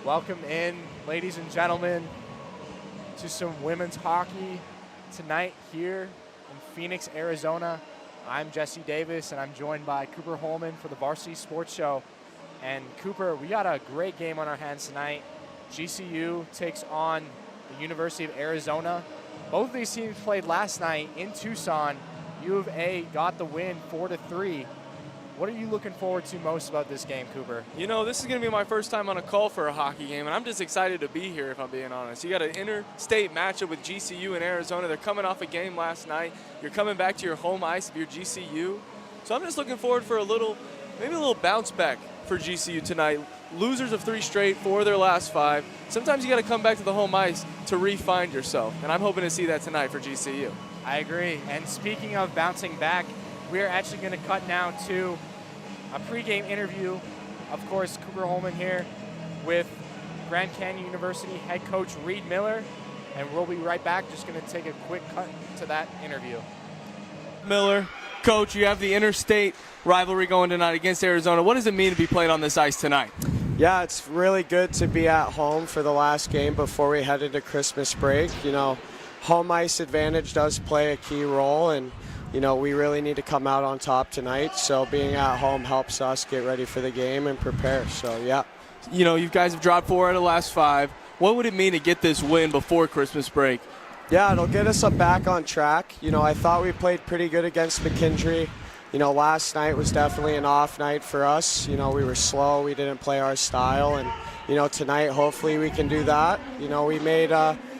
Welcome in, ladies and gentlemen, to some women's hockey tonight here in Phoenix, Arizona. I'm Jesse Davis, and I'm joined by Cooper Holman for the Varsity Sports Show. And Cooper, we got a great game on our hands tonight. GCU takes on the University of Arizona. Both of these teams played last night in Tucson. U of A got the win 4-3. What are you looking forward to most about this game, Cooper? You know, this is going to be my first time on a call for a hockey game, and I'm just excited to be here, if I'm being honest. You got an interstate matchup with GCU and Arizona. They're coming off a game last night. You're coming back to your home ice of your GCU. So I'm just looking forward for maybe a little bounce back for GCU tonight. Losers of 3 straight, 4 of their last 5. Sometimes you got to come back to the home ice to re-find yourself, and I'm hoping to see that tonight for GCU. I agree. And speaking of bouncing back, we are actually going to cut now to a pregame interview. Of course, Cooper Holman here with Grand Canyon University head coach Reed Miller, and we'll be right back. Just going to take a quick cut to that interview. Miller, coach, you have the interstate rivalry going tonight against Arizona. What does it mean to be playing on this ice tonight? Yeah, it's really good to be at home for the last game before we head into Christmas break. You know, home ice advantage does play a key role, and you know, we really need to come out on top tonight, so being at home helps us get ready for the game and prepare, so yeah. You know, you guys have dropped 4 out of the last 5. What would it mean to get this win before Christmas break? Yeah, it'll get us back on track. You know, I thought we played pretty good against McKendree. You know, last night was definitely an off night for us. You know, we were slow, we didn't play our style, and, you know, tonight hopefully we can do that. You know, we made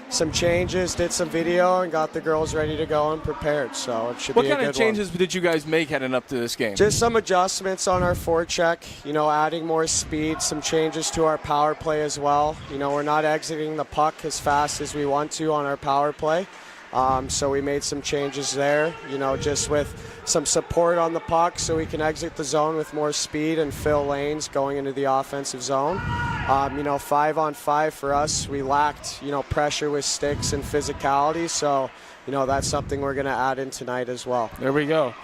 some changes, did some video, and got the girls ready to go and prepared, so it should be a good one. What kind of changes did you guys make heading up to this game? Just some adjustments on our forecheck, you know, adding more speed, some changes to our power play as well. You know, we're not exiting the puck as fast as we want to on our power play, so we made some changes there, you know, just with some support on the puck so we can exit the zone with more speed and fill lanes going into the offensive zone. You know, 5-on-5 for us, we lacked, you know, pressure with sticks and physicality, so, you know, that's something we're going to add in tonight as well. There we go.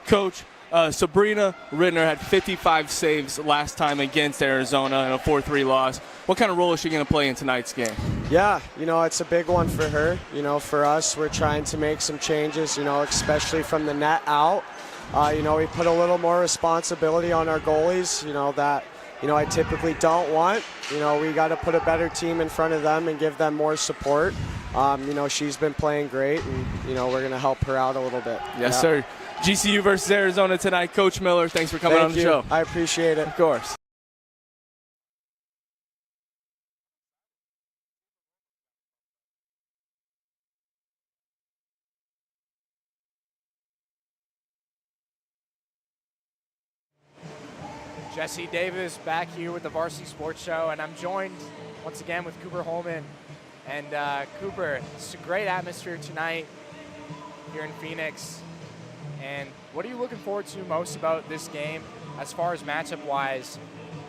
Coach, Sabrina Rittner had 55 saves last time against Arizona in a 4-3 loss. What kind of role is she going to play in tonight's game? Yeah, you know, it's a big one for her. You know, for us, we're trying to make some changes, you know, especially from the net out. You know, we put a little more responsibility on our goalies, you know, that, you know, I typically don't want. You know, we got to put a better team in front of them and give them more support. You know, she's been playing great, and, you know, we're going to help her out a little bit. Yes, sir. GCU versus Arizona tonight. Coach Miller, thanks for coming on the show. I appreciate it. Of course. Jesse Davis back here with the Varsity Sports Show, and I'm joined once again with Cooper Holman. And Cooper, it's a great atmosphere tonight here in Phoenix. And what are you looking forward to most about this game as far as matchup-wise?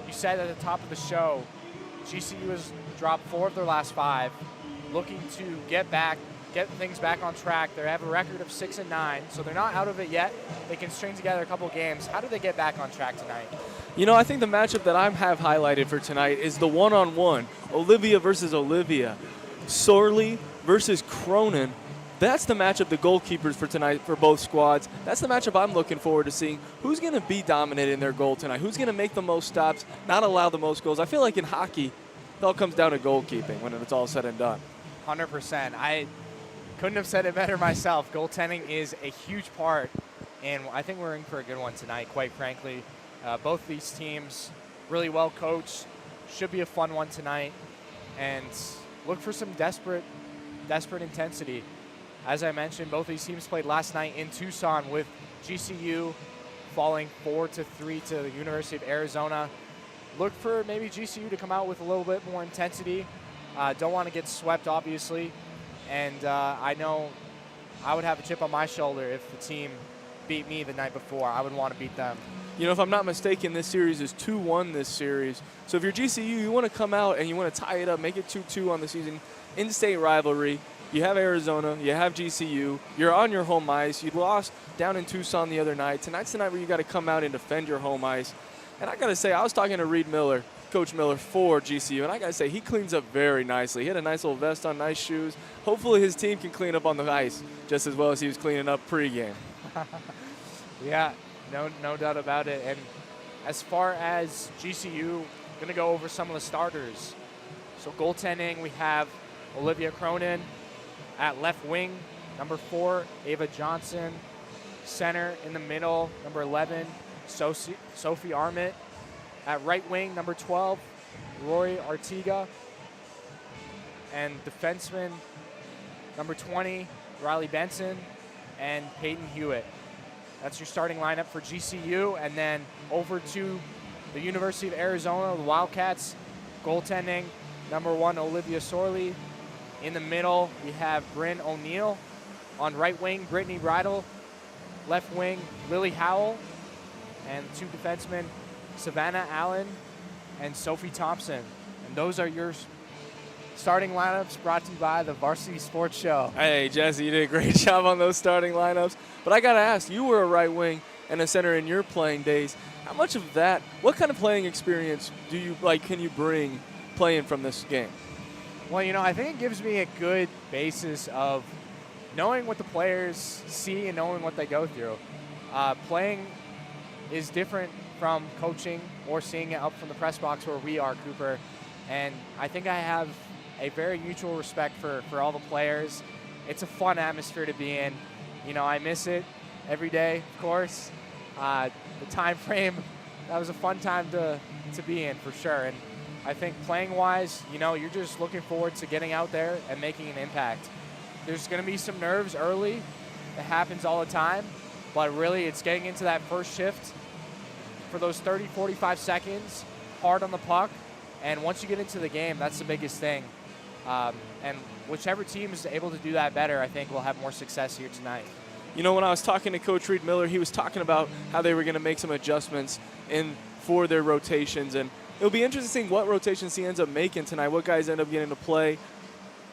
You said at the top of the show, GCU has dropped 4 of their last 5, looking to get things back on track. They have a record of 6-9, so they're not out of it yet. They can string together a couple games. How do they get back on track tonight? You know, I think the matchup that I have highlighted for tonight is the one-on-one. Olivia versus Olivia. Sorley versus Cronin. That's the matchup, the goalkeepers for tonight for both squads. That's the matchup I'm looking forward to seeing. Who's going to be dominant in their goal tonight? Who's going to make the most stops, not allow the most goals? I feel like in hockey, it all comes down to goalkeeping when it's all said and done. 100%. I couldn't have said it better myself. Goaltending is a huge part, and I think we're in for a good one tonight, quite frankly. Both these teams really well coached. Should be a fun one tonight, and look for some desperate intensity. As I mentioned, both these teams played last night in Tucson, with GCU falling 4-3 to the University of Arizona. Look for maybe GCU to come out with a little bit more intensity. Don't want to get swept, obviously. And I know I would have a chip on my shoulder if the team beat me the night before. I would want to beat them. You know, if I'm not mistaken, this series is 2-1 this series. So if you're GCU, you want to come out and you want to tie it up, make it 2-2 on the season. In-state rivalry. You have Arizona, you have GCU, you're on your home ice. You lost down in Tucson the other night. Tonight's the night where you got to come out and defend your home ice. And I got to say, I was talking to Reed Miller Coach Miller for GCU, and I gotta say, he cleans up very nicely. He had a nice little vest on, nice shoes. Hopefully his team can clean up on the ice just as well as he was cleaning up pregame. Yeah, no doubt about it. And as far as GCU, going to go over some of the starters. So goaltending, we have Olivia Cronin at left wing, number 4, Ava Johnson. Center in the middle, number 11, Sophie Armit. At right wing, number 12, Rory Artiga. And defenseman, number 20, Riley Benson, and Peyton Hewitt. That's your starting lineup for GCU. And then over to the University of Arizona, the Wildcats, goaltending, number 1, Olivia Sorley. In the middle, we have Bryn O'Neill. On right wing, Brittany Bridle. Left wing, Lily Howell. And 2 defensemen, Savannah Allen and Sophie Thompson. And those are your starting lineups brought to you by the Varsity Sports Show. Hey, Jesse, you did a great job on those starting lineups. But I got to ask, you were a right wing and a center in your playing days. How much of that, what kind of playing experience can you bring playing from this game? Well, I think it gives me a good basis of knowing what the players see and knowing what they go through. Playing is different from coaching or seeing it up from the press box where we are, Cooper. And I think I have a very mutual respect for all the players. It's a fun atmosphere to be in. I miss it every day, of course. The time frame, that was a fun time to be in for sure. And I think playing-wise, you're just looking forward to getting out there and making an impact. There's going to be some nerves early. It happens all the time. But really, it's getting into that first shift for those 30, 45 seconds, hard on the puck. And once you get into the game, that's the biggest thing. And whichever team is able to do that better, I think will have more success here tonight. When I was talking to Coach Reed Miller, he was talking about how they were going to make some adjustments for their rotations. And it'll be interesting what rotations he ends up making tonight, what guys end up getting to play.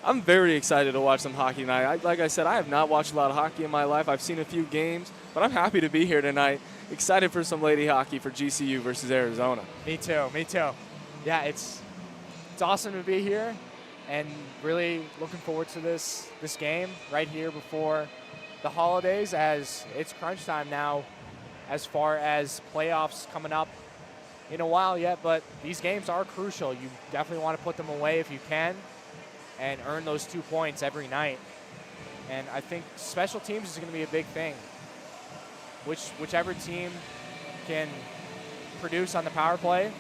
I'm very excited to watch some hockey tonight. Like I said, I have not watched a lot of hockey in my life. I've seen a few games, but I'm happy to be here tonight. Excited for some lady hockey for GCU versus Arizona. Me too. Yeah, it's awesome to be here and really looking forward to this game right here before the holidays, as it's crunch time now as far as playoffs coming up in a while yet, but these games are crucial. You definitely want to put them away if you can and earn those 2 points every night. And I think special teams is going to be a big thing. Whichever team can produce on the power play,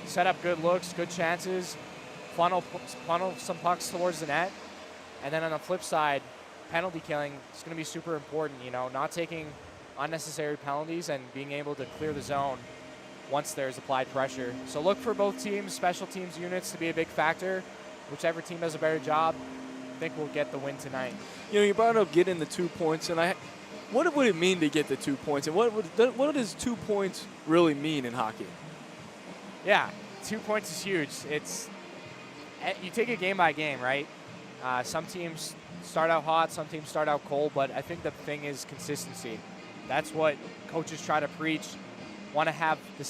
set up good looks, good chances, funnel some pucks towards the net, and then on the flip side, penalty killing is going to be super important, not taking unnecessary penalties and being able to clear the zone once there's applied pressure. So look for both teams, special teams units, to be a big factor. Whichever team does a better job, I think we'll get the win tonight. You brought up getting the 2 points, and what would it mean to get the 2 points, and what does 2 points really mean in hockey? Yeah, 2 points is huge. You take it game by game, right? Some teams start out hot, some teams start out cold, but I think the thing is consistency. That's what coaches try to preach. Want to have the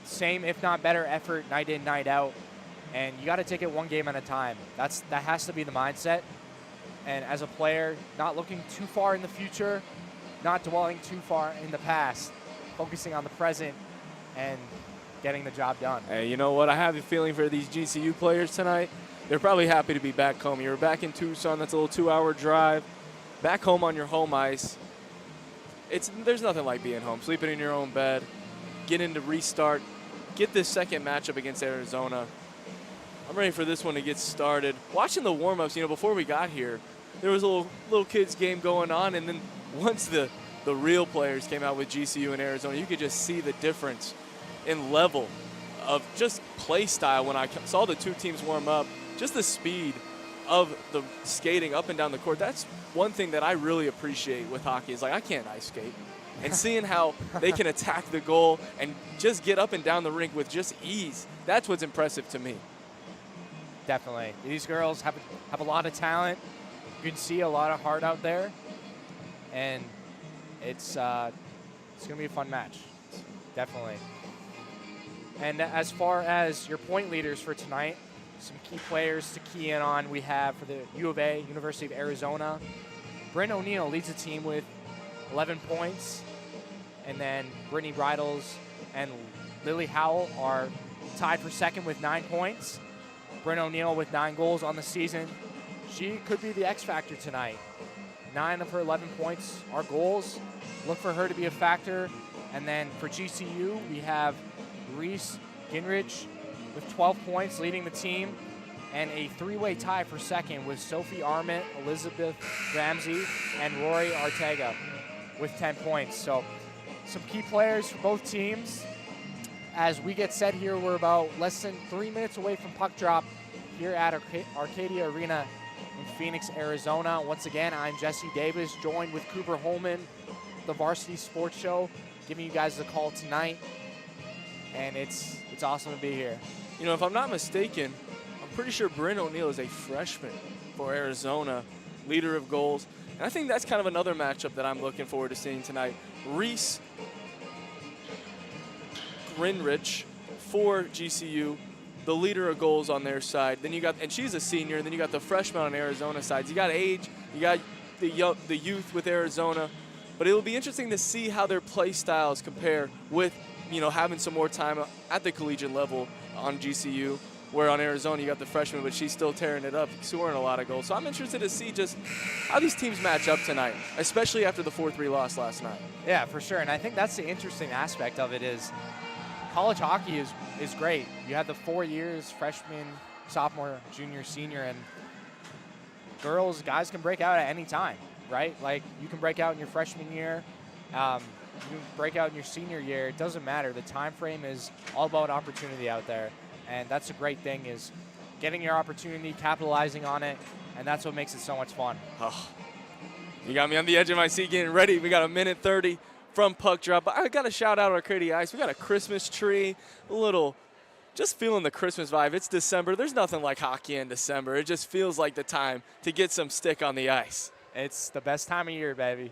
same, if not better, effort night in, night out. And you got to take it one game at a time. That has to be the mindset. And as a player, not looking too far in the future, not dwelling too far in the past, focusing on the present and getting the job done. Hey, you know what? I have a feeling for these GCU players tonight. They're probably happy to be back home. You were back in Tucson. That's a little 2-hour drive. Back home on your home ice. There's nothing like being home, sleeping in your own bed, getting to restart, get this second matchup against Arizona. I'm ready for this one to get started. Watching the warm-ups, before we got here, there was a little kids game going on, and then once the real players came out with GCU and Arizona, you could just see the difference in level of just play style when I saw the two teams warm up. Just the speed of the skating up and down the court. That's one thing that I really appreciate with hockey is I can't ice skate. And seeing how they can attack the goal and just get up and down the rink with just ease, that's what's impressive to me. Definitely. These girls have a lot of talent. You can see a lot of heart out there. And it's going to be a fun match. Definitely. And as far as your point leaders for tonight, some key players to key in on we have for the U of A, University of Arizona. Bryn O'Neill leads the team with 11 points. And then Brittany Bridles and Lily Howell are tied for second with 9 points. Bryn O'Neill with 9 goals on the season. She could be the X factor tonight. 9 of her 11 points are goals. Look for her to be a factor. And then for GCU, we have Reese Ginrich with 12 points leading the team, and a 3-way tie for second with Sophie Arment, Elizabeth Ramsey, and Rory Ortega with 10 points. So some key players for both teams. As we get set here, we're about less than 3 minutes away from puck drop here at Arcadia Arena in Phoenix, Arizona. Once again, I'm Jesse Davis, joined with Cooper Holman, the Varsity Sports Show, giving you guys a call tonight. And it's awesome to be here. You know, if I'm not mistaken, I'm pretty sure Bryn O'Neill is a freshman for Arizona, leader of goals. And I think that's kind of another matchup that I'm looking forward to seeing tonight. Reese Ginrich for GCU, the leader of goals on their side. Then you got, and she's a senior, and then you got the freshman on Arizona side. You got age, you got the youth with Arizona. But it'll be interesting to see how their play styles compare with, you know, having some more time at the collegiate level on GCU, where on Arizona you got the freshman, but she's still tearing it up, scoring a lot of goals. So I'm interested to see just how these teams match up tonight, especially after the 4-3 loss last night. Yeah, for sure. And I think that's the interesting aspect of it is college hockey is great. You have the 4 years, freshman, sophomore, junior, senior, and guys can break out at any time, right? Like, you can break out in your freshman year. You can break out in your senior year. It doesn't matter. The time frame is all about opportunity out there. And that's a great thing, is getting your opportunity, capitalizing on it, and that's what makes it so much fun. Oh, you got me on the edge of my seat getting ready. We got a minute 30 from puck drop. But I got to shout out Arcadia Ice. We got a Christmas tree, just feeling the Christmas vibe. It's December. There's nothing like hockey in December. It just feels like the time to get some stick on the ice. It's the best time of year, baby.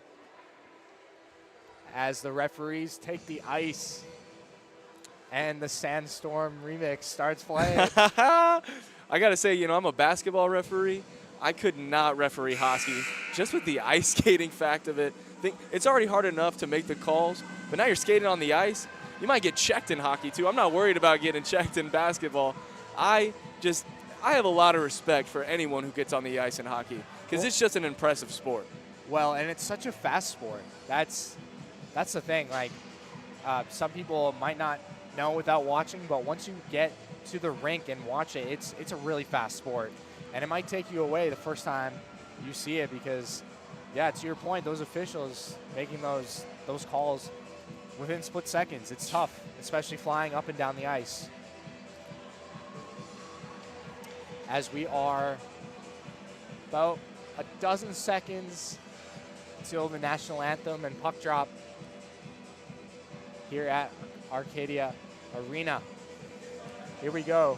As the referees take the ice and the Sandstorm remix starts playing. I got to say, you know, I'm a basketball referee. I could not referee hockey just with the ice skating fact of it. It's already hard enough to make the calls, but now you're skating on the ice. You might get checked in hockey, too. I'm not worried about getting checked in basketball. I have a lot of respect for anyone who gets on the ice in hockey because it's just an impressive sport. Well, and it's such a fast sport. That's the thing. Like, some people might not know without watching, but once you get to the rink and watch it, it's a really fast sport. And it might take you away the first time you see it because, yeah, to your point, those officials making those calls within split seconds, it's tough, especially flying up and down the ice. As we are about a dozen seconds until the national anthem and puck drop here at Arcadia Arena. Here we go.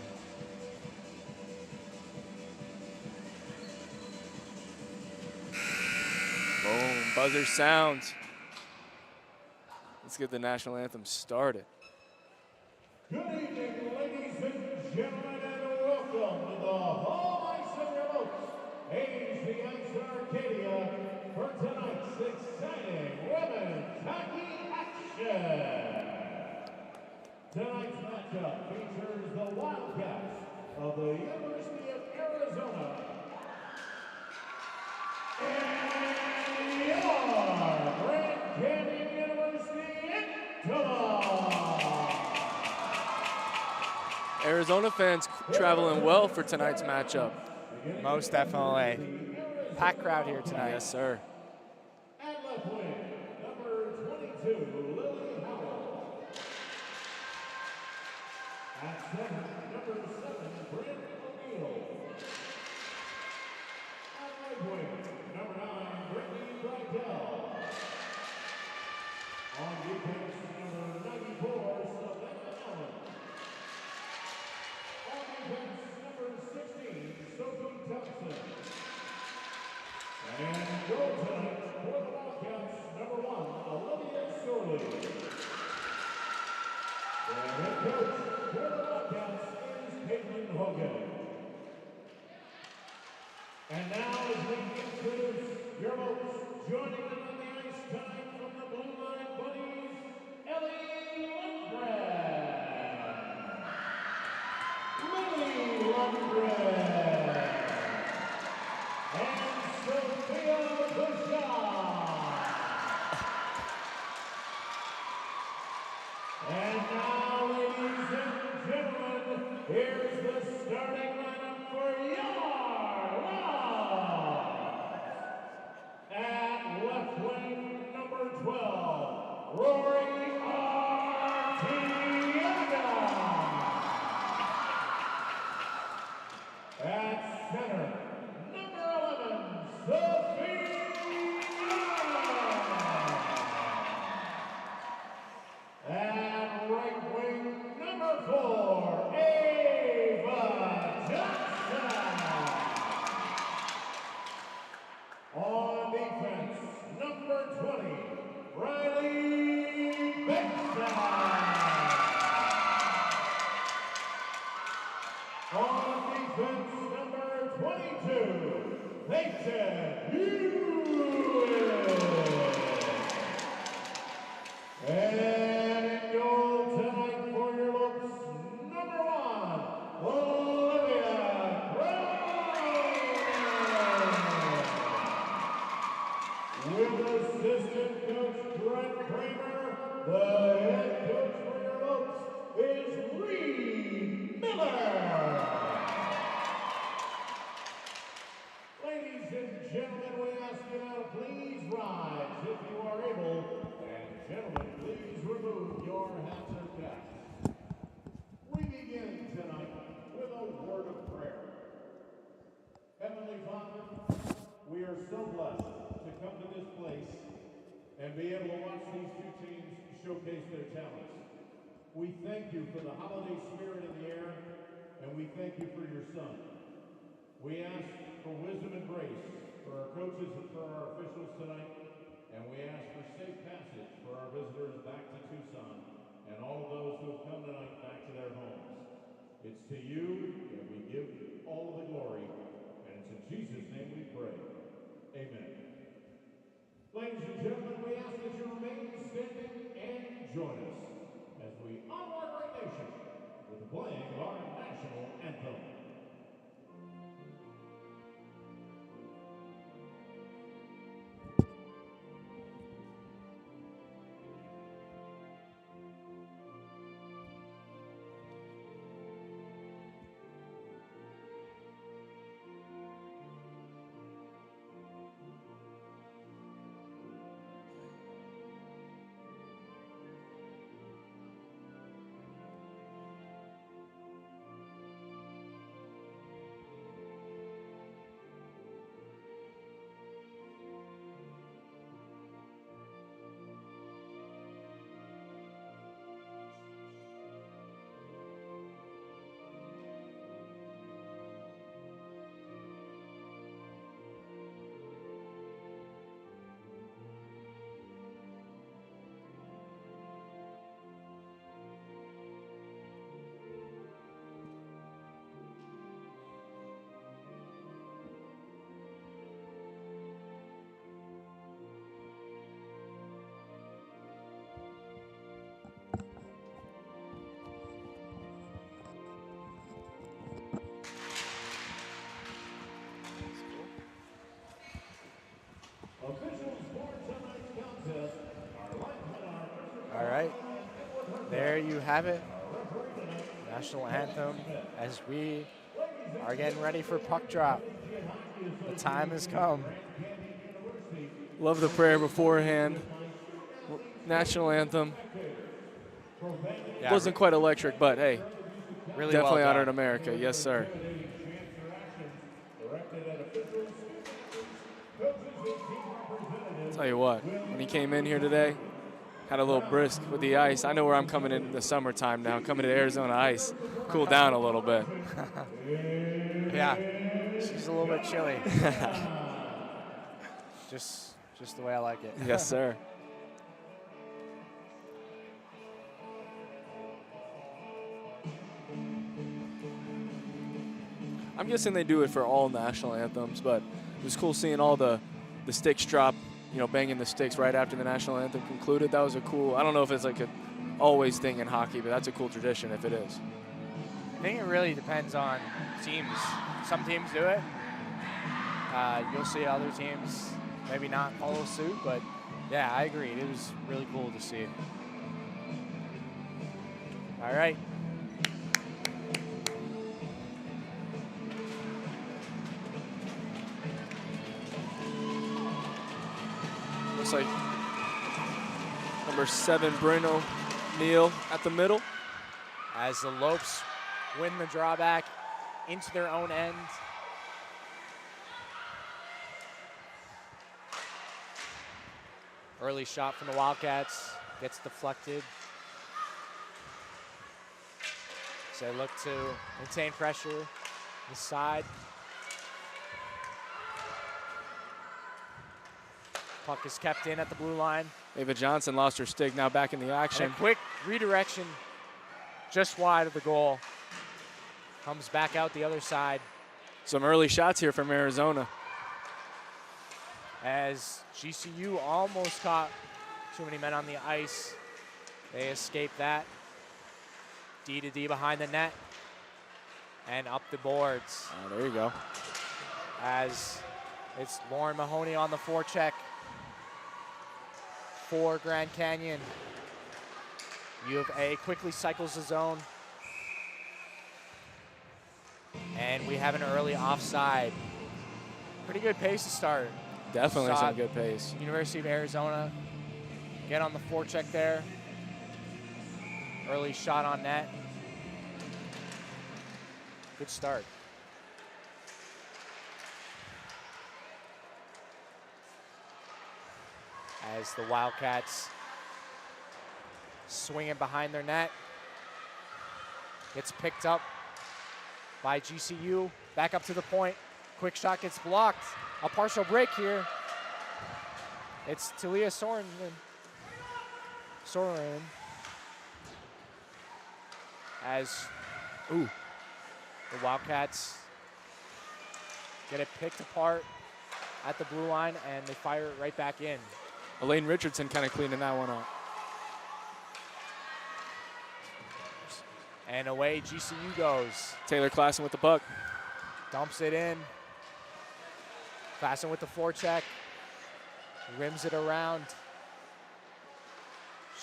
Boom, buzzer sounds. Let's get the national anthem started. Good evening, ladies and gentlemen, and welcome to the Hall Ice and Remote. Here's the ice in Arcadia for tonight's exciting women's hockey action. Tonight's matchup features the Wildcats of the University of Arizona and your Grand Canyon University in Toledo. Arizona fans traveling well for tonight's matchup. Most definitely. Packed crowd here tonight. Yes, sir. At left wing, number 22, Lily Howell. At center, number 7, Bryn O'Neill. At right wing, number 9, Brittany Bridell. On defense, number 94, Savannah Allen. On defense, number 16, Sophie Thompson. And goal tonight for the Wildcats, number 1, Olivia Sorley. The head coach, for the Wildcats is Caitlin Hogan. And now as we introduce your votes, joining them on the ice tonight from the Blue Line Bunnies, Ellie Lundgren. Lily Lundgren. And Sophia Bouchard. And now, ladies and gentlemen, here's the starting lineup for your Loves. At left wing, number 12, Rory Arteaga. At center, number 11, Sophia. At right wing, number 4, Ava Johnson. On defense, number 20, Riley Benson. On defense, number 22, Peyton Hewitt. And in goal tonight for your looks, number 1, Olivia Brown. With assistant coach Brett Kramer, the head coach for your looks is Reed Miller. Ladies and gentlemen, we ask you now to please rise if you are able. And gentlemen, please remove your hats or caps. We begin tonight with a word of prayer. Heavenly Father, we are so blessed to come to this place and be able to watch these two teams showcase their talents. We thank you for the holiday spirit in the air, and we thank you for your son. We ask for wisdom and grace for our coaches and for our officials tonight, and we ask for safe passage for our visitors back to Tucson and all of those who have come tonight back to their homes. It's to you that we give all of the glory, and it's in Jesus' name we pray. Amen. Ladies and gentlemen, we ask that you remain standing and join us as we honor our great nation with the playing of our national anthem. All right, there you have it. National anthem as we are getting ready for puck drop. The time has come. Love the prayer beforehand. National anthem. Yeah, Wasn't quite electric, but hey, really definitely well honored done. America. Yes, sir. Tell you what, when he came in here today, had a little brisk with the ice. I know where I'm coming in the summertime now, coming to Arizona ice. Cool down a little bit. Yeah, she's a little bit chilly. just the way I like it. Yes, sir. I'm guessing they do it for all national anthems, but it was cool seeing all the sticks drop, you know, banging the sticks right after the national anthem concluded. That was a cool, I don't know if it's like a always thing in hockey, but that's a cool tradition if it is. I think it really depends on teams. Some teams do it. You'll see other teams maybe not follow suit, but yeah, I agree. It was really cool to see. All right. Looks like number 7, Bruno Neal at the middle. As the Lopes win the drawback into their own end. Early shot from the Wildcats gets deflected. So they look to maintain pressure this side. Puck is kept in at the blue line. Ava Johnson lost her stick, now back in the action. And a quick redirection just wide of the goal. Comes back out the other side. Some early shots here from Arizona. As GCU almost caught too many men on the ice. They escape that. D to D behind the net. And up the boards. Oh, there you go. As it's Lauren Mahoney on the forecheck for Grand Canyon. U of A quickly cycles the zone. And we have an early offside. Pretty good pace to start. Definitely Saw some good pace. University of Arizona get on the forecheck there. Early shot on net. Good start. As the Wildcats swing it behind their net. Gets picked up by GCU. Back up to the point. Quick shot gets blocked. A partial break here. It's Talia Soren. As the Wildcats get it picked apart at the blue line, and they fire it right back in. Elaine Richardson kind of cleaning that one up. And away GCU goes. Taylor Klassen with the puck. Dumps it in. Klassen with the forecheck. Rims it around.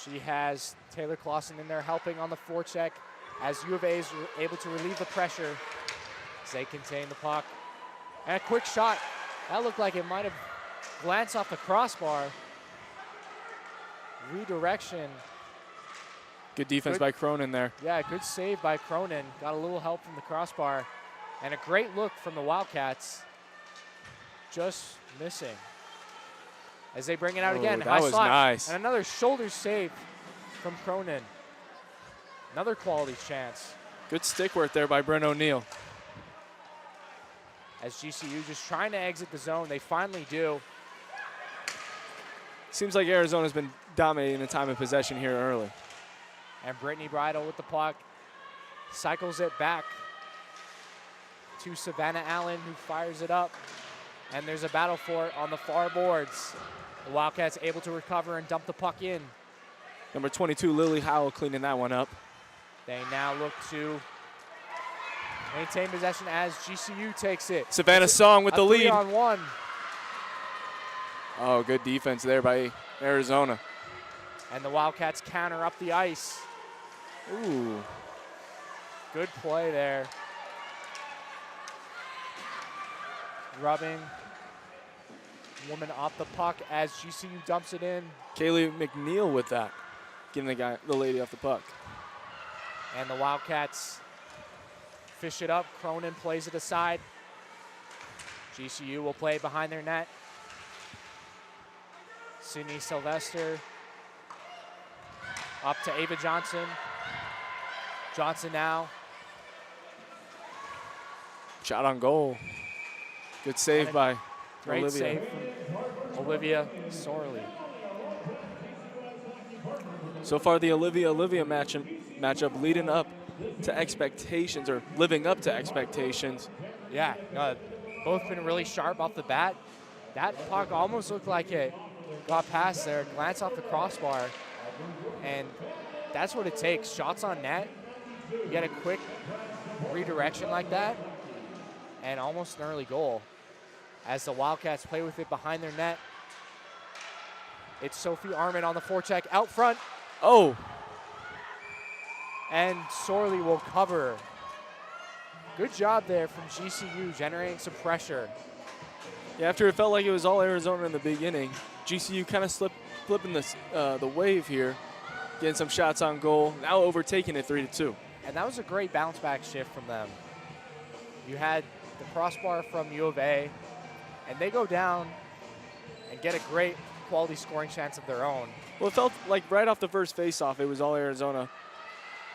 She has Taylor Klassen in there helping on the forecheck as U of A is able to relieve the pressure as they contain the puck. And a quick shot. That looked like it might have glanced off the crossbar. Redirection. Good defense by Cronin there. Yeah, good save by Cronin. Got a little help from the crossbar. And a great look from the Wildcats. Just missing. As they bring it out again. That High was slot. nice. And another shoulder save from Cronin. Another quality chance. Good stick work there by Brent O'Neill. As GCU just trying to exit the zone. They finally do. Seems like Arizona's been dominating the time of possession here early. And Brittany Bridle with the puck. Cycles it back to Savannah Allen, who fires it up. And there's a battle for it on the far boards. The Wildcats able to recover and dump the puck in. Number 22, Lily Howell, cleaning that one up. They now look to maintain possession as GCU takes it. Savannah Song with the lead. 3-on-1. Oh, good defense there by Arizona. And the Wildcats counter up the ice. Ooh. Good play there. Rubbing woman off the puck as GCU dumps it in. Kaylee McNeil with that, getting the lady off the puck. And the Wildcats fish it up. Cronin plays it aside. GCU will play behind their net. Sydney Sylvester up to Ava Johnson. Johnson now. Shot on goal. Good save by Great Olivia. save from Olivia Sorley. So far, the Olivia matchup leading up to expectations, or living up to expectations. Yeah, no, both been really sharp off the bat. That puck almost looked like it got past there, glanced off the crossbar, and that's what it takes. Shots on net, you get a quick redirection like that, and almost an early goal. As the Wildcats play with it behind their net, it's Sophie Armin on the forecheck out front, Oh, and Sorley will cover. Good job there from GCU, generating some pressure. yeah, after it felt like it was all Arizona in the beginning, GCU kind of flipping the wave here, getting some shots on goal, now overtaking it 3-2. And that was a great bounce back shift from them. You had the crossbar from U of A, and they go down and get a great quality scoring chance of their own. Well, it felt like right off the first faceoff, it was all Arizona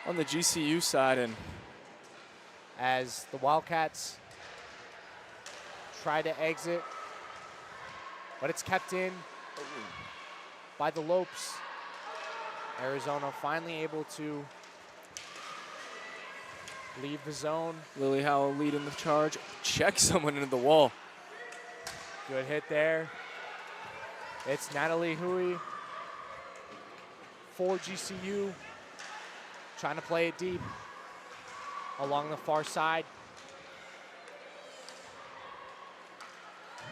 on the GCU side, and As the Wildcats try to exit, but it's kept in by the Lopes. Arizona finally able to leave the zone. Lily Howell leading the charge. Check someone into the wall. Good hit there. It's Natalie Hui for GCU, trying to play it deep along the far side.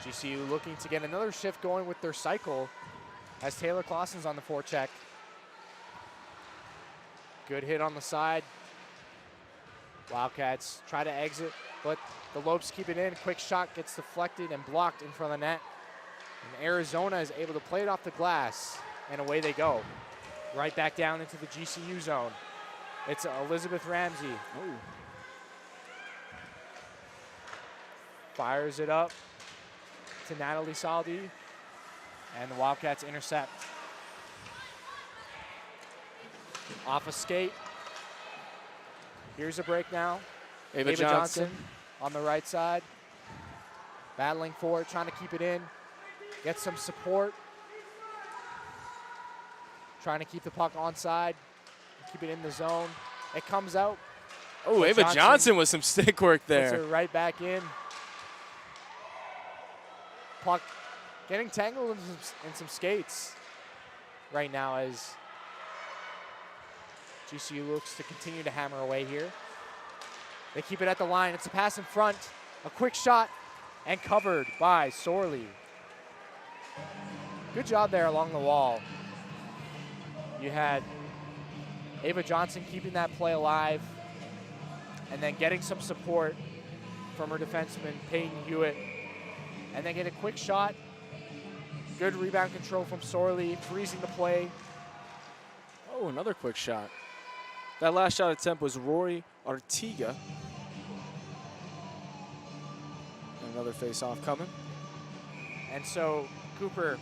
GCU looking to get another shift going with their cycle as Taylor Clausen's on the forecheck. Good hit on the side. Wildcats try to exit, but the Lopes keep it in. Quick shot gets deflected and blocked in front of the net. And Arizona is able to play it off the glass, and away they go. Right back down into the GCU zone. It's Elizabeth Ramsey. Ooh. Fires it up to Natalie Saldi, and the Wildcats intercept. Off a skate. Here's a break now. Ava Johnson. On the right side. Battling for it, trying to keep it in. Get some support. Trying to keep the puck onside. Keep it in the zone. It comes out. Oh, Ava Johnson with some stick work Puts there. her right back in. Puck getting tangled in some skates right now as GCU looks to continue to hammer away here. They keep it at the line. It's a pass in front. A quick shot and covered by Sorley. Good job there along the wall. You had Ava Johnson keeping that play alive and then getting some support from her defenseman, Peyton Hewitt. And then get a quick shot. Good rebound control from Sorley, freezing the play. Oh, another quick shot. That last shot attempt was Rory Artiga. Another face-off coming. And so, Cooper,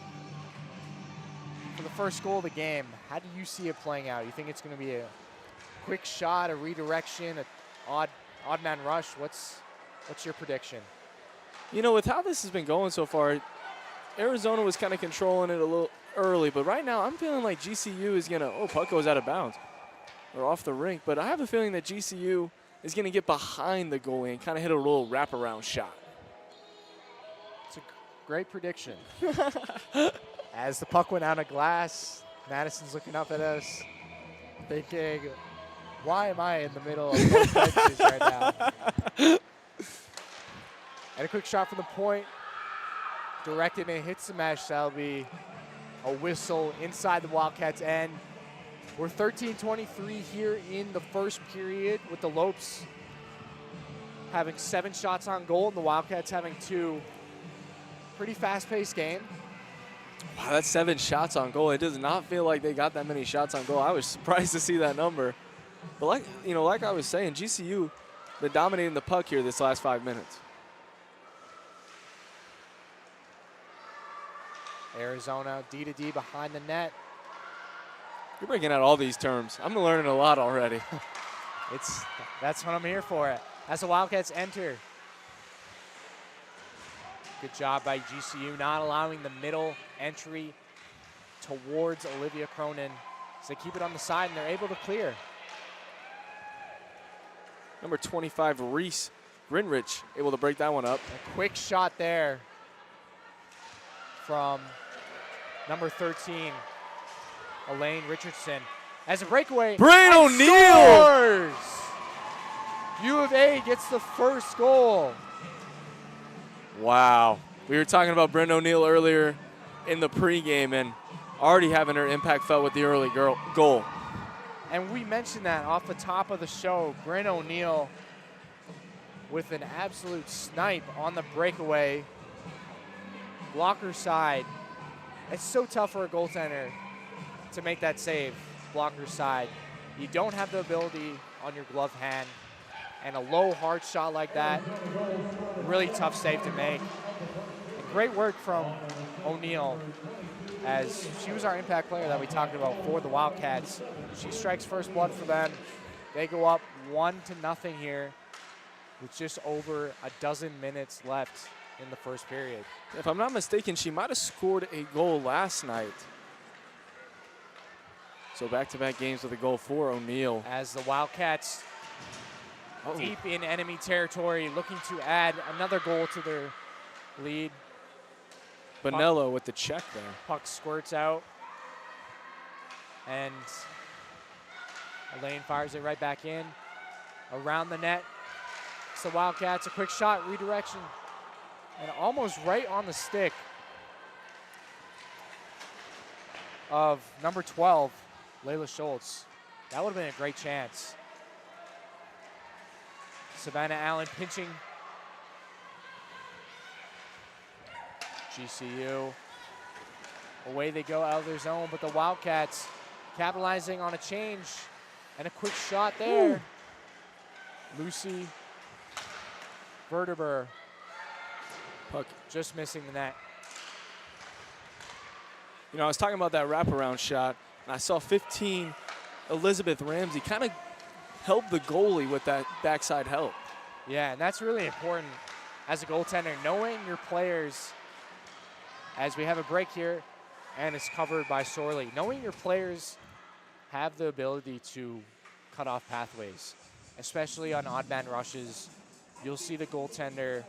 for the first goal of the game, how do you see it playing out? You think it's going to be a quick shot, a redirection, an odd man rush? What's your prediction? You know, with how this has been going so far, Arizona was kind of controlling it a little early, but right now I'm feeling like GCU is going to, oh, puck goes out of bounds or off the rink, but I have a feeling that GCU is going to get behind the goalie and kind of hit a little wraparound shot. It's a great prediction. As the puck went out of glass, Madison's looking up at us, thinking, why am I in the middle of both benches right now? And a quick shot from the point, directed and it hits the mesh. That'll be a whistle inside the Wildcats' end. We're 13:23 here in the first period with the Lopes having 7 shots on goal and the Wildcats having 2. Pretty fast-paced game. Wow, that's 7 shots on goal. It does not feel like they got that many shots on goal. I was surprised to see that number. But like I was saying, GCU, they're dominating the puck here this last 5 minutes. Arizona D-to-D behind the net. You're breaking out all these terms. I'm learning a lot already. That's what I'm here for. As the Wildcats enter. Good job by GCU not allowing the middle entry towards Olivia Cronin. So they keep it on the side and they're able to clear. Number 25, Reese Grinrich able to break that one up. A quick shot there from number 13, Elaine Richardson. As a breakaway, Brain and O'Neal! scores! U of A gets the first goal. Wow. We were talking about Bryn O'Neal earlier in the pregame and already having her impact felt with the early goal. And we mentioned that off the top of the show. Bryn O'Neal with an absolute snipe on the breakaway. Blocker side. It's so tough for a goaltender to make that save, blocker side. You don't have the ability on your gloved hand. And a low, hard shot like that, really tough save to make. And great work from O'Neal, as she was our impact player that we talked about for the Wildcats. She strikes first blood for them. They go up 1-0 here with just over a dozen minutes left in the first period. If I'm not mistaken, she might have scored a goal last night. So back-to-back games with a goal for O'Neal. As the Wildcats deep in enemy territory, looking to add another goal to their lead. Bonello with the check there. Puck squirts out. And Elaine fires it right back in. Around the net. It's the Wildcats, a quick shot, redirection. And almost right on the stick of number 12, Layla Schultz. That would have been a great chance. Savannah Allen pinching. GCU. Away they go out of their zone, but the Wildcats capitalizing on a change and a quick shot there. Lucy Verteber. Puck just missing the net. You know, I was talking about that wraparound shot, and I saw 15 Elizabeth Ramsey kind of help the goalie with that backside help. Yeah, and that's really important as a goaltender, knowing your players, as we have a break here, and it's covered by Sorley. Knowing your players have the ability to cut off pathways, especially on odd man rushes. You'll see the goaltender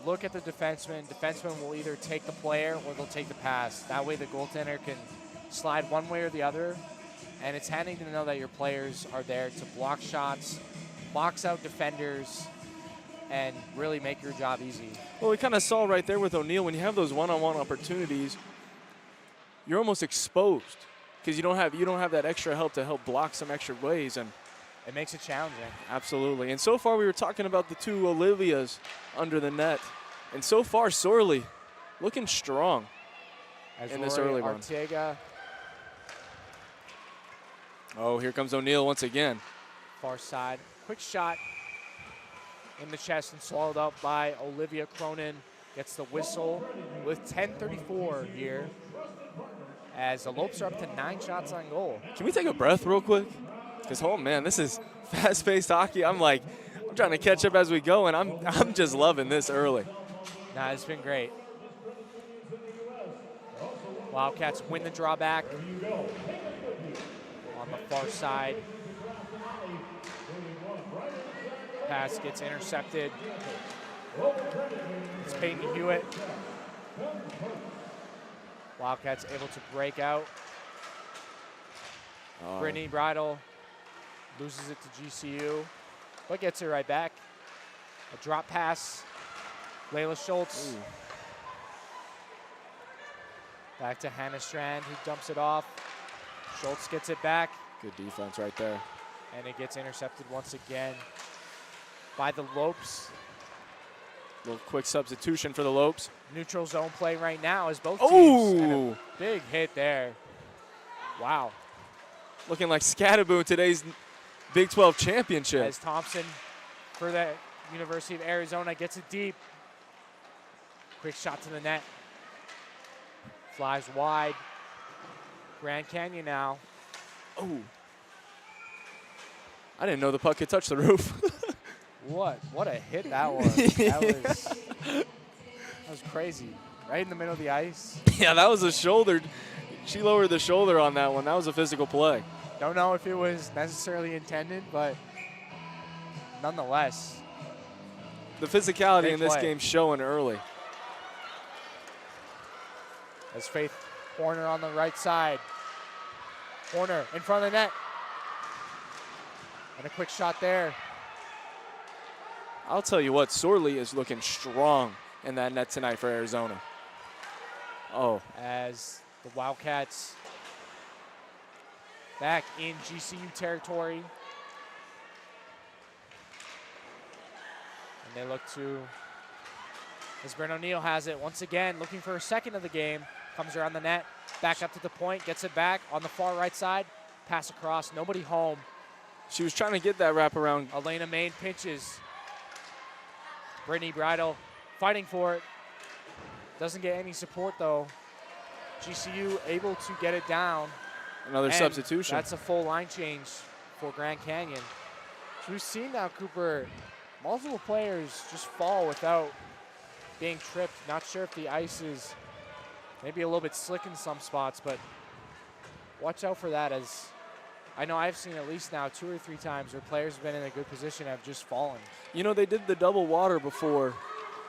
look at the defenseman. Defenseman will either take the player or they'll take the pass. That way the goaltender can slide one way or the other. And it's handy to know that your players are there to block shots, box out defenders, and really make your job easy. Well, we kind of saw right there with O'Neal, when you have those one-on-one opportunities, you're almost exposed because you don't have that extra help to help block some extra ways, and it makes it challenging. Absolutely. And so far we were talking about the two Olivias under the net, and so far Sorley looking strong As in this early one. Arteaga, oh, here comes O'Neal once again. far side, quick shot in the chest and swallowed up by Olivia Cronin. Gets the whistle with 10:34 here, as the Lopes are up to 9 shots on goal. Can we take a breath real quick? Because, oh man, this is fast-paced hockey. I'm trying to catch up as we go, and I'm just loving this early. Nah, it's been great. Wildcats win the drawback on the far side. Pass gets intercepted. It's Peyton Hewitt. Wildcats able to break out. Brittany Bridle loses it to GCU, but gets it right back. A drop pass. Layla Schultz. Ooh. Back to Hannah Strand, who dumps it off. Schultz gets it back. Good defense right there. And it gets intercepted once again by the Lopes. Little quick substitution for the Lopes. Neutral zone play right now as both teams. And a big hit there. Wow. Looking like Scattaboo in today's Big 12 championship. As Thompson for the University of Arizona gets it deep. Quick shot to the net. Flies wide. Grand Canyon now. Oh. I didn't know the puck could touch the roof. What a hit that was. That was crazy. Right in the middle of the ice. Yeah, that was a shoulder. She lowered the shoulder on that one. That was a physical play. Don't know if it was necessarily intended, but nonetheless, the physicality Great in this play. game showing early. As Faith Horner on the right side. Horner in front of the net. And a quick shot there. I'll tell you what, Sorley is looking strong in that net tonight for Arizona. Oh, As the Wildcats back in GCU territory. And they look to, as Brent O'Neill has it, once again, looking for a second of the game. Comes around the net, back up to the point, gets it back on the far right side. Pass across, nobody home. she was trying to get that wraparound. Elena Main pinches. Brittany Bridle fighting for it. Doesn't get any support though. GCU able to get it down. Another And substitution. That's a full line change for Grand Canyon. So we've seen now, Cooper, multiple players just fall without being tripped. Not sure if the ice is maybe a little bit slick in some spots, but watch out for that, as I know I've seen at least now 2 or 3 times where players have been in a good position and have just fallen. You know, they did the double water before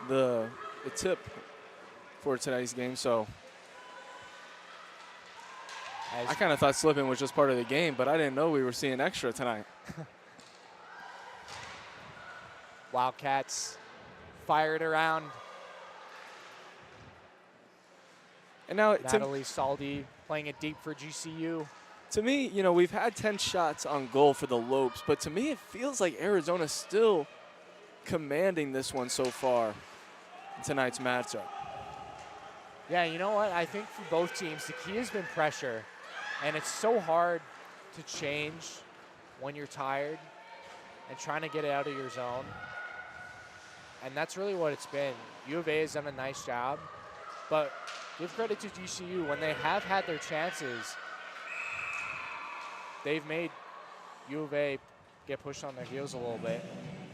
the tip for tonight's game, so As I kind of thought slipping was just part of the game, but I didn't know we were seeing extra tonight. Wildcats fire it around. And now, Natalie Saldi playing it deep for GCU. to me, you know, we've had 10 shots on goal for the Lopes, but to me it feels like Arizona's still commanding this one so far in tonight's matchup. Yeah, you know what? I think for both teams, the key has been pressure. And it's so hard to change when you're tired and trying to get it out of your zone. And that's really what it's been. U of A has done a nice job. But give credit to GCU. When they have had their chances, they've made U of A get pushed on their heels a little bit.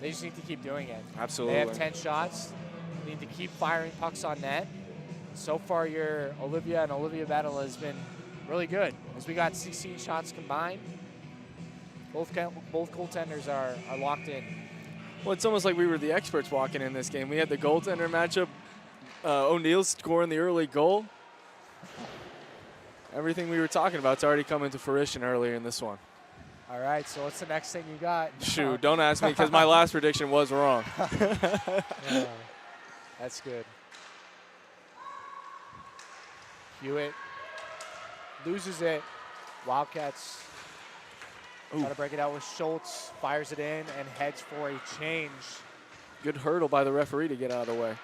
They just need to keep doing it. Absolutely. They have 10 shots. They need to keep firing pucks on net. So far, your Olivia and Olivia battle has been really good, as we got 16 shots combined. Both goaltenders are locked in. Well, it's almost like we were the experts walking in this game. We had the goaltender matchup. O'Neal scoring the early goal. Everything we were talking about is already coming to fruition earlier in this one. All right, so what's the next thing you got? Shoot, don't ask me, because my last prediction was wrong. Yeah, that's good. Hewitt loses it. Wildcats try to break it out with Schultz, fires it in, and heads for a change. Good hurdle by the referee to get out of the way.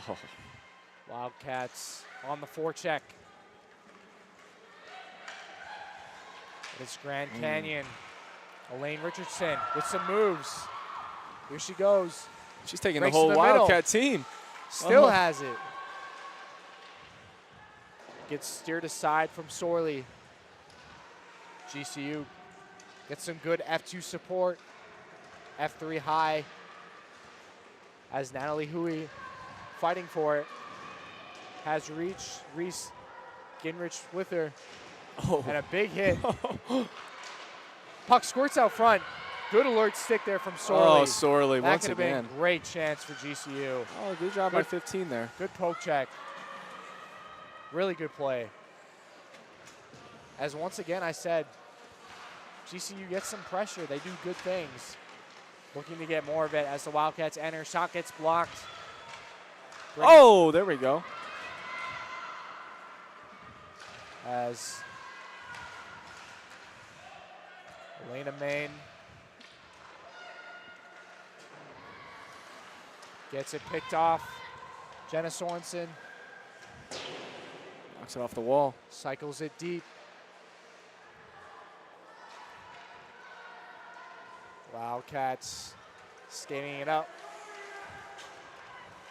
Oh. Wildcats on the forecheck. It's Grand Canyon. Elaine Richardson with some moves. Here she goes. She's taking Breaks the whole to the middle. Wildcat team. Still has it. Gets steered aside from Sorley. GCU gets some good F2 support. F3 high. As Natalie Hui fighting for it. Has Reese Ginrich with her. Oh. And a big hit. Puck squirts out front. Good alert stick there from Sorley. Oh, Sorley, That once could have again. been a great chance for GCU. Oh, good job by 15 there. Good poke check. Really good play. As once again I said, GCU gets some pressure. They do good things. Looking to get more of it as the Wildcats enter. Shot gets blocked. Oh, there we go. As Elena Main gets it picked off. Jenna Sorensen Knocks it off the wall. cycles it deep. Wildcats skating it up.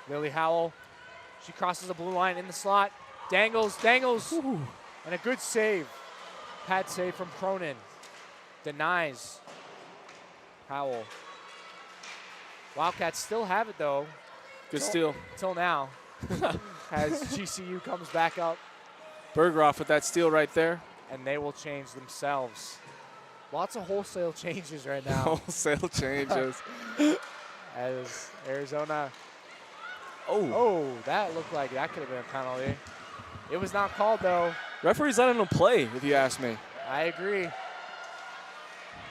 Lily Howell, she crosses the blue line in the slot. Dangles. Ooh. And a good save. Pad save from Cronin. Denies Howell. Wildcats still have it though. Good steal. Till now. As GCU comes back up, Bergeroff with that steal right there. and they will change themselves. Lots of wholesale changes right now Wholesale changes. as Arizona. Oh, Oh, that looked like that could have been a penalty. It was not called, though. referee's letting him play, if you ask me. I agree.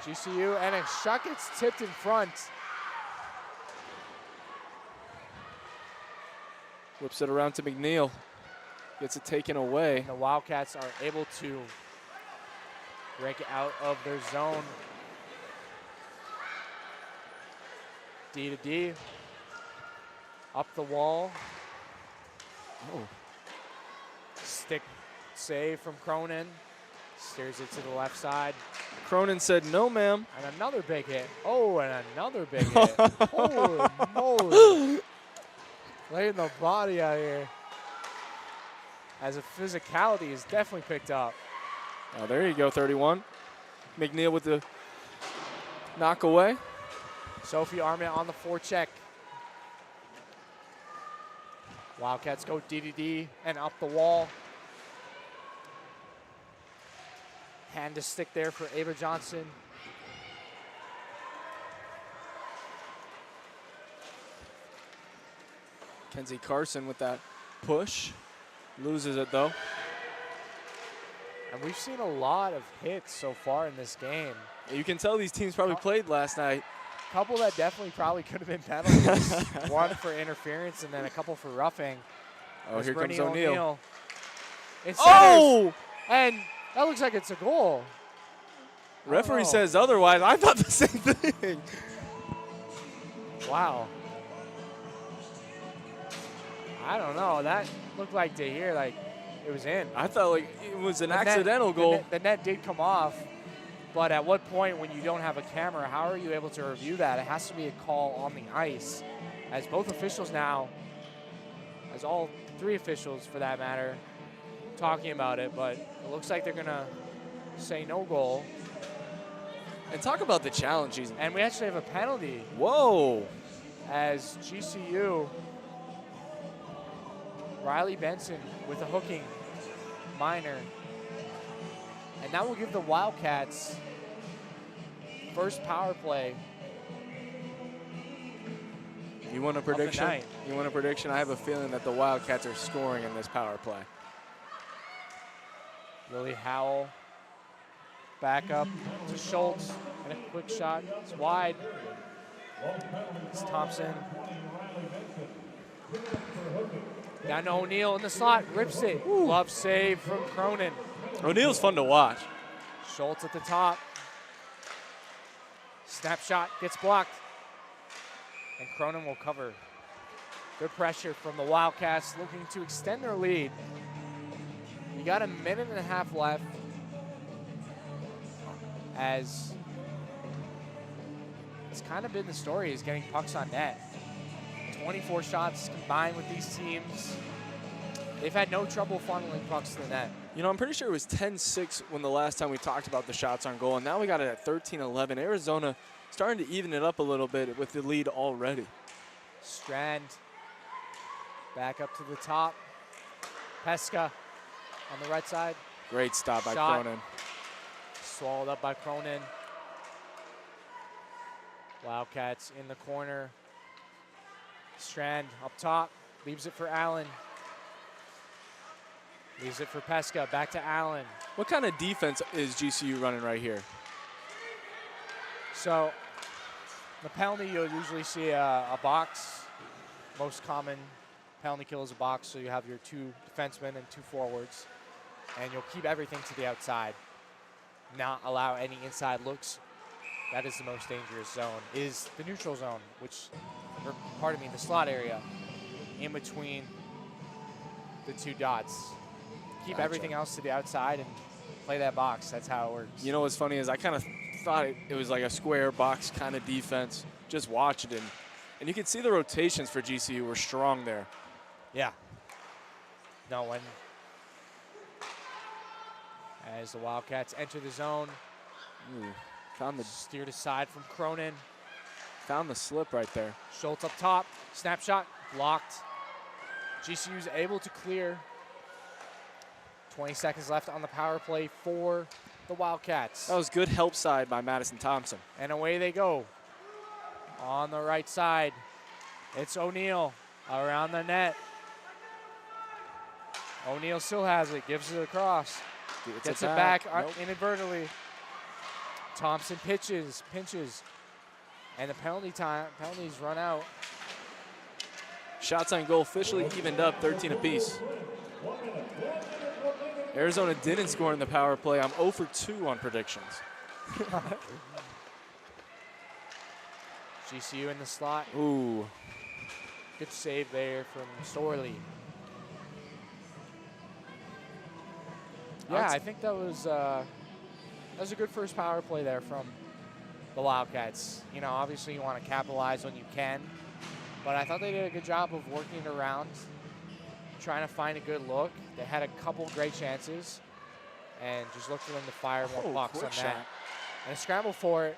GCU, and a shot gets tipped in front. Whips it around to McNeil. Gets it taken away. The Wildcats are able to break it out of their zone. D to D. Up the wall. Oh. Stick save from Cronin. Steers it to the left side. Cronin said, no, ma'am. And another big hit. Oh, and another big hit. Holy moly. Laying the body out here. As a physicality is definitely picked up. Oh, there you go, 31. McNeil with the knock away. Sophie Armia on the forecheck. Wildcats go DDD and up the wall. Hand to stick there for Ava Johnson. Kenzie Carson with that push. Loses it, though. And we've seen a lot of hits so far in this game. You can tell these teams probably played last night. A couple that definitely probably could have been penalties. One for interference and then a couple for roughing. Oh, here comes Brittany O'Neal. It centers, Oh! and that looks like it's a goal. Referee Oh. says otherwise. I thought the same thing. Wow. I don't know. That looked like to hear like it was in. I thought like it was an The net- accidental goal. The net did come off, but at what point when you don't have a camera, how are you able to review that? It has to be a call on the ice, as both officials now, as all three officials for that matter, talking about it, but it looks like they're gonna say no goal. And talk about the challenges. And we actually have a penalty Whoa. as GCU, Riley Benson with a hooking minor. And that will give the Wildcats first power play. You want a prediction? night. You want a prediction? I have a feeling that the Wildcats are scoring in this power play. Lily Howell back up to Schultz, and a quick shot. It's wide. It's Thompson. Down to O'Neal in the slot, rips it. Glove save from Cronin. O'Neal's fun to watch. Schultz at the top. Snapshot gets blocked. And Cronin will cover. Good pressure from the Wildcats looking to extend their lead. You got a minute and a half left as it's kind of been the story is getting pucks on net. 24 shots combined with these teams. They've had no trouble funneling pucks to the net. You know, I'm pretty sure it was 10-6 when the last time we talked about the shots on goal, and now we got it at 13-11. Arizona starting to even it up a little bit with the lead already. Strand back up to the top. Pesca on the right side. Great stop by Shot. Cronin. Swallowed up by Cronin. Wildcats in the corner. Strand up top. Leaves it for Allen. Leaves it for Pesca. Back to Allen. What kind of defense is GCU running right here? So the penalty, you'll usually see a box. Most common penalty kill is a box, so you have your two defensemen and two forwards. And you'll keep everything to the outside. Not allow any inside looks. That is the most dangerous zone, is the neutral zone, which, or pardon me, the slot area in between the two dots. Keep Gotcha. everything else to the outside and play that box. That's how it works. You know what's funny is I kind of thought it was like a square box kind of defense. Just watch it, and you can see the rotations for GCU were strong there. Yeah. No, when as the Wildcats enter the zone, Ooh, found steered aside from Cronin. the slip right there. Schultz up top, snapshot, blocked. GCU's able to clear. 20 seconds left on the power play for the Wildcats. That was good help side by Madison Thompson. And away they go. On the right side, it's O'Neal around the net. O'Neal still has it, gives it across. Gets it back inadvertently. Thompson pinches, and the penalties run out. Shots on goal officially evened up, 13 apiece. Arizona didn't score in the power play. I'm 0 for 2 on predictions. GCU in the slot. Ooh. Good save there from Sorley. Yeah, I think that was a good first power play there from the Wildcats. You know, obviously you want to capitalize when you can, but I thought they did a good job of working it around, trying to find a good look. They had a couple great chances and just looked for them to fire more pucks on that. And a scramble for it.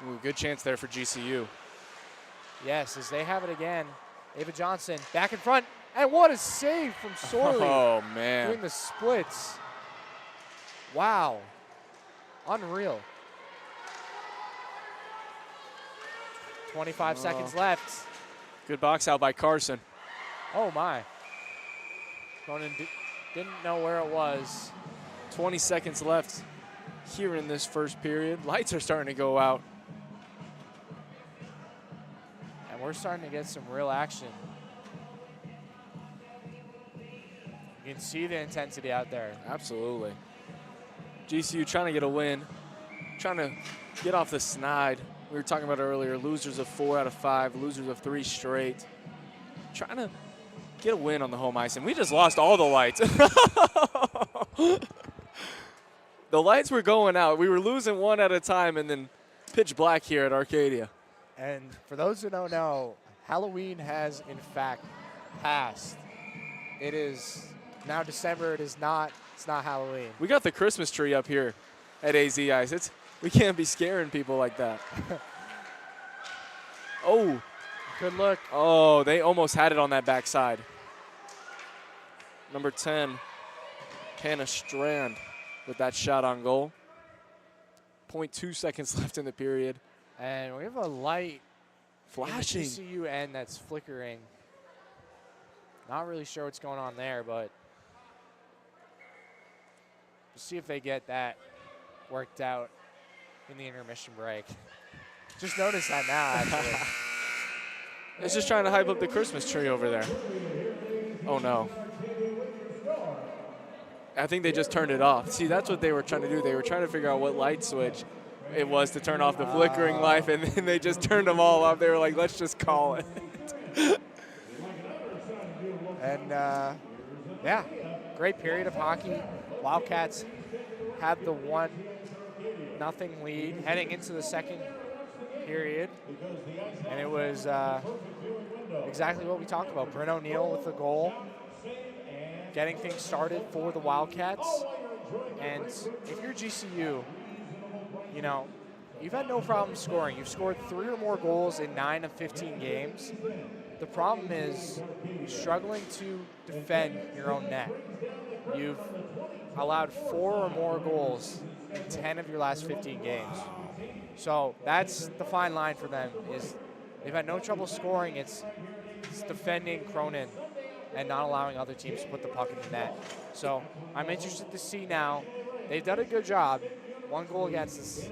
Ooh, good chance there for GCU. Yes, as they have it again. Ava Johnson back in front. And what a save from Sorley. Oh, man. Doing the splits. Wow. Unreal. 25 seconds left. Good box out by Carson. Oh, my. Cronin didn't know where it was. 20 seconds left here in this first period. Lights are starting to go out. And we're starting to get some real action. You can see the intensity out there. Absolutely. GCU trying to get a win, trying to get off the snide. We were talking about earlier, losers of 4 out of 5, losers of 3 straight. Trying to get a win on the home ice, and we just lost all the lights. The lights were going out. We were losing one at a time, and then pitch black here at Arcadia. And for those who don't know, Halloween has in fact passed. It is now December. It's not Halloween. We got the Christmas tree up here at AZ Ice. We can't be scaring people like that. Oh. Good look. Oh, they almost had it on that backside. Number 10, Hannah Strand with that shot on goal. 0.2 seconds left in the period. And we have a light flashing. In the GCU end that's flickering. Not really sure what's going on there, but we'll see if they get that worked out in the intermission break. Just noticed that now, actually. It's just trying to hype up the Christmas tree over there. Oh, no. I think they just turned it off. See, that's what they were trying to do. They were trying to figure out what light switch it was to turn off the flickering light, and then they just turned them all off. They were like, let's just call it. And, yeah, great period of hockey. Wildcats have the 1-0 lead heading into the second period. And it was exactly what we talked about. Bryn O'Neal with the goal, getting things started for the Wildcats. And if you're GCU, you know, you've had no problem scoring. You've scored 3 or more goals in 9 of 15 games. The problem is you're struggling to defend your own net. You've allowed 4 or more goals in 10 of your last 15 games. So that's the fine line for them. Is they've had no trouble scoring. It's defending Cronin and not allowing other teams to put the puck in the net. So I'm interested to see now. They've done a good job. 1 goal against us.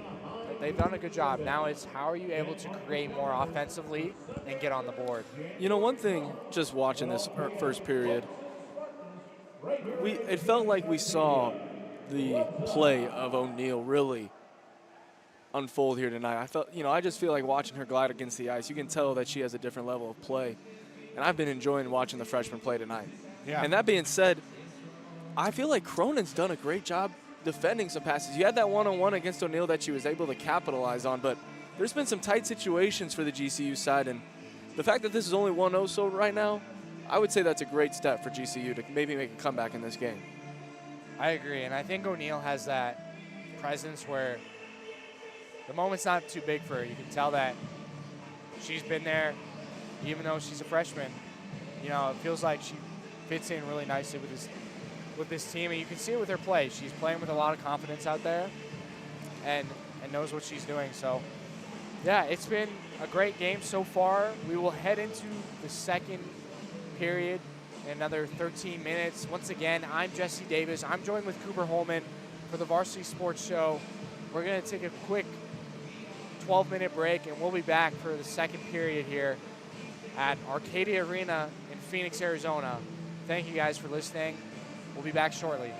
They've done a good job. Now it's how are you able to create more offensively and get on the board? You know, one thing, just watching this first period, it felt like we saw the play of O'Neal really unfold here tonight. I just feel like watching her glide against the ice. You can tell that she has a different level of play. And I've been enjoying watching the freshman play tonight. Yeah. And that being said, I feel like Cronin's done a great job defending some passes. You had that one-on-one against O'Neal that she was able to capitalize on, but there's been some tight situations for the GCU side, and the fact that this is only 1-0 so right now, I would say that's a great step for GCU to maybe make a comeback in this game. I agree, and I think O'Neal has that presence where the moment's not too big for her. You can tell that she's been there, even though she's a freshman. You know, it feels like she fits in really nicely with this with this team, and you can see it with her play. She's playing with a lot of confidence out there, and knows what she's doing. So, yeah, it's been a great game so far. We will head into the second period in another 13 minutes. Once again, I'm Jesse Davis. I'm joined with Cooper Holman for the Varsity Sports Show. We're going to take a quick 12-minute break, and we'll be back for the second period here at Arcadia Arena in Phoenix, Arizona. Thank you guys for listening. We'll be back shortly.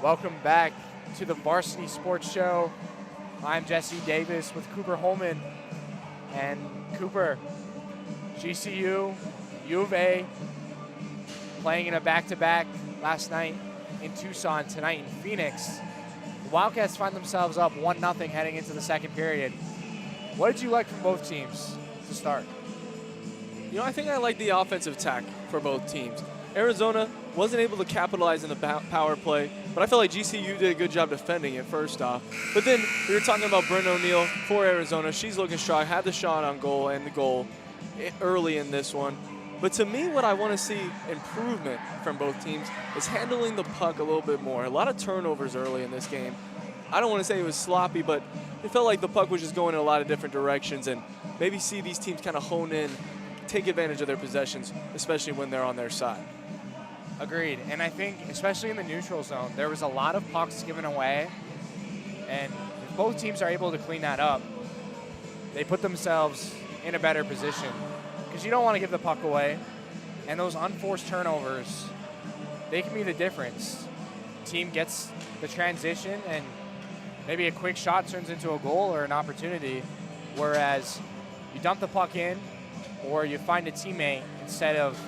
Welcome back to the Varsity Sports Show. I'm Jesse Davis with Cooper Holman. And Cooper, GCU, U of A, playing in a back-to-back last night in Tucson, tonight in Phoenix. The Wildcats find themselves up 1-0 heading into the second period. What did you like from both teams to start? You know, I think I like the offensive attack for both teams. Arizona wasn't able to capitalize in the power play, but I felt like GCU did a good job defending it first off. But then we were talking about Bryn O'Neill for Arizona. She's looking strong, had the shot on goal and the goal early in this one. But to me, what I want to see improvement from both teams is handling the puck a little bit more. A lot of turnovers early in this game. I don't want to say it was sloppy, but it felt like the puck was just going in a lot of different directions, and maybe see these teams kind of hone in, take advantage of their possessions, especially when they're on their side. Agreed. And I think, especially in the neutral zone, there was a lot of pucks given away. And if both teams are able to clean that up, they put themselves in a better position. Because you don't want to give the puck away. And those unforced turnovers, they can be the difference. Team gets the transition, and maybe a quick shot turns into a goal or an opportunity. Whereas you dump the puck in, or you find a teammate instead of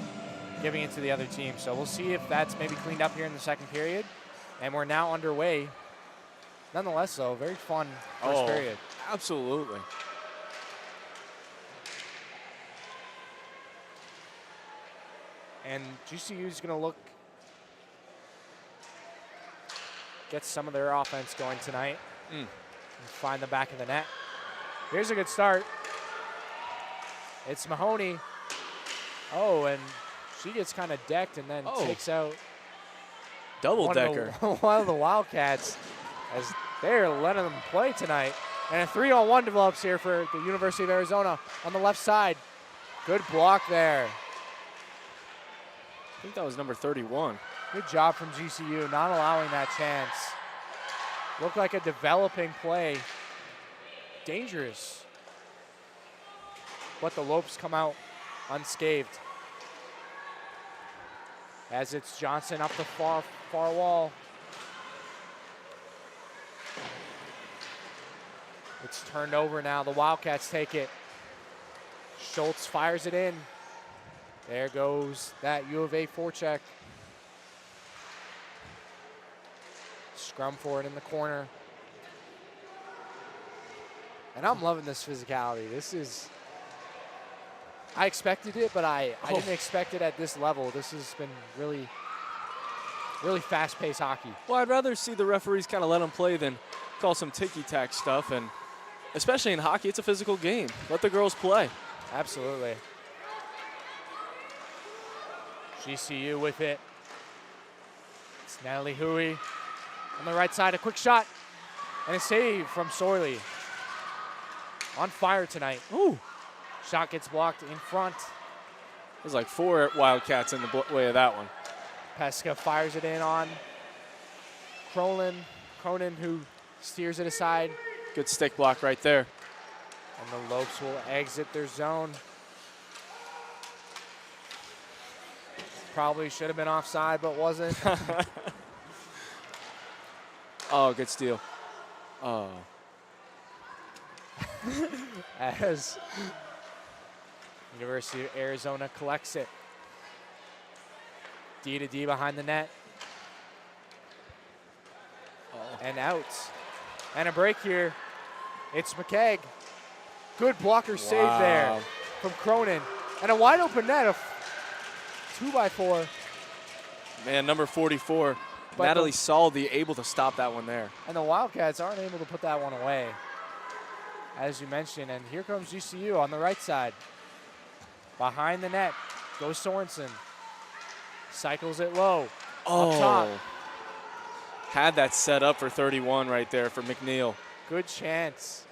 giving it to the other team. So we'll see if that's maybe cleaned up here in the second period. And we're now underway. Nonetheless, though, very fun first period. Absolutely. And GCU is going to look, get some of their offense going tonight. And find the back of the net. Here's a good start. It's Mahoney. Oh, and she gets kind of decked and then takes out double-decker. One of the Wildcats, as they're letting them play tonight. And a 3-on-1 develops here for the University of Arizona on the left side. Good block there. I think that was number 31. Good job from GCU, not allowing that chance. Looked like a developing play. Dangerous. But the Lopes come out unscathed. As it's Johnson up the far wall. It's turned over now. The Wildcats take it. Schultz fires it in. There goes that U of A forecheck. Scrum for it in the corner. And I'm loving this physicality. This is, I expected it, but I didn't expect it at this level. This has been really, really fast-paced hockey. Well, I'd rather see the referees kind of let them play than call some ticky-tack stuff. And especially in hockey, it's a physical game. Let the girls play. Absolutely. GCU with it. It's Natalie Huey on the right side. A quick shot and a save from Sorley. On fire tonight. Ooh. Shot gets blocked in front. There's like 4 Wildcats in the way of that one. Pesca fires it in on Cronin, who steers it aside. Good stick block right there. And the Lopes will exit their zone. Probably should have been offside, but wasn't. Oh, good steal. Oh. As University of Arizona collects it. D to D behind the net. And out. And a break here. It's McKegg. Good blocker save there from Cronin. And a wide open net of 2x4. Man, number 44. But Natalie Saldi able to stop that one there. And the Wildcats aren't able to put that one away, as you mentioned. And here comes GCU on the right side. Behind the net goes Sorensen. Cycles it low. Up top. Had that set up for 31 right there for McNeil. Good chance.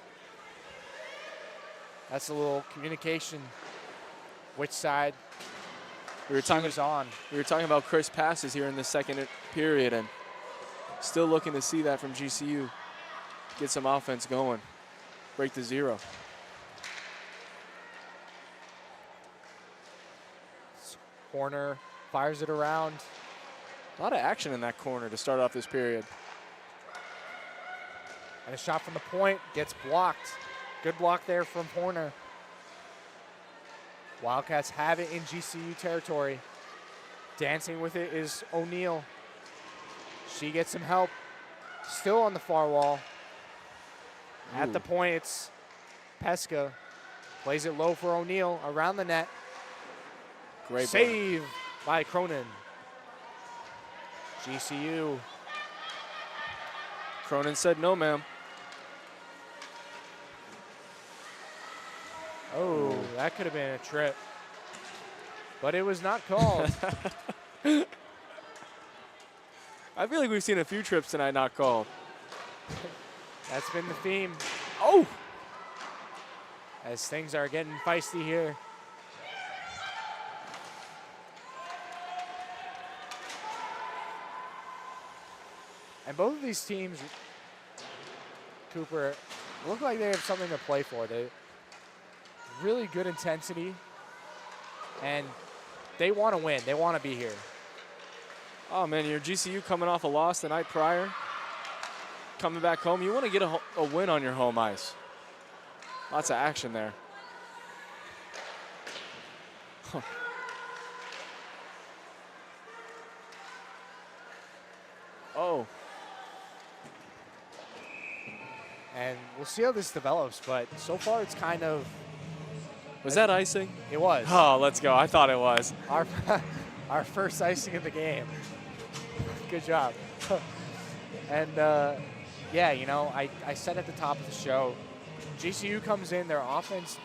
That's a little communication. Which side We were talking about crisp passes here in the second period, and still looking to see that from GCU. Get some offense going. Break the 0. Horner fires it around. A lot of action in that corner to start off this period. And a shot from the point gets blocked. Good block there from Horner. Wildcats have it in GCU territory. Dancing with it is O'Neal. She gets some help. Still on the far wall. At the point, it's Pesca. Plays it low for O'Neal around the net. Great save by Cronin. GCU. Cronin said no, ma'am. Oh, that could have been a trip. But it was not called. I feel like we've seen a few trips tonight not called. That's been the theme. Oh! As things are getting feisty here. And both of these teams, Cooper, look like they have something to play for. They really good intensity, and they want to win. They want to be here. Oh, man, your GCU coming off a loss the night prior. Coming back home, you want to get a win on your home ice. Lots of action there. Huh. Oh. And we'll see how this develops, but so far it's kind of... Was that icing? It was. Oh, let's go. I thought it was. Our first icing of the game. Good job. And, yeah, you know, I said at the top of the show, GCU comes in, their offense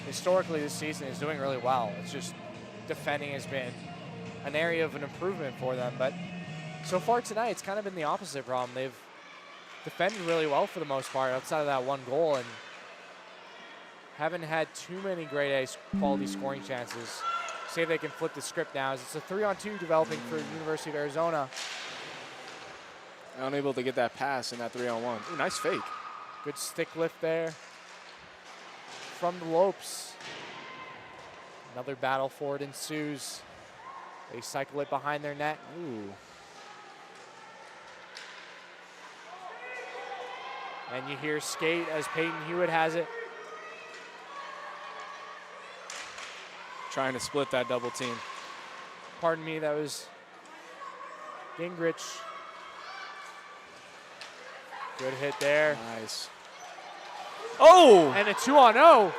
historically this season is doing really well. It's just defending has been an area of an improvement for them. But so far tonight, it's kind of been the opposite problem. They've defended really well for the most part outside of that one goal and haven't had too many grade A quality scoring chances. See if they can flip the script now as it's a 3-on-2 developing for University of Arizona. Unable to get that pass in that 3-on-1. Ooh, nice fake. Good stick lift there from the Lopes. Another battle for it ensues. They cycle it behind their net. Ooh. And you hear skate as Peyton Hewitt has it. Trying to split that double team. Pardon me, that was Gingrich. Good hit there. Nice. Oh! And a 2-on-0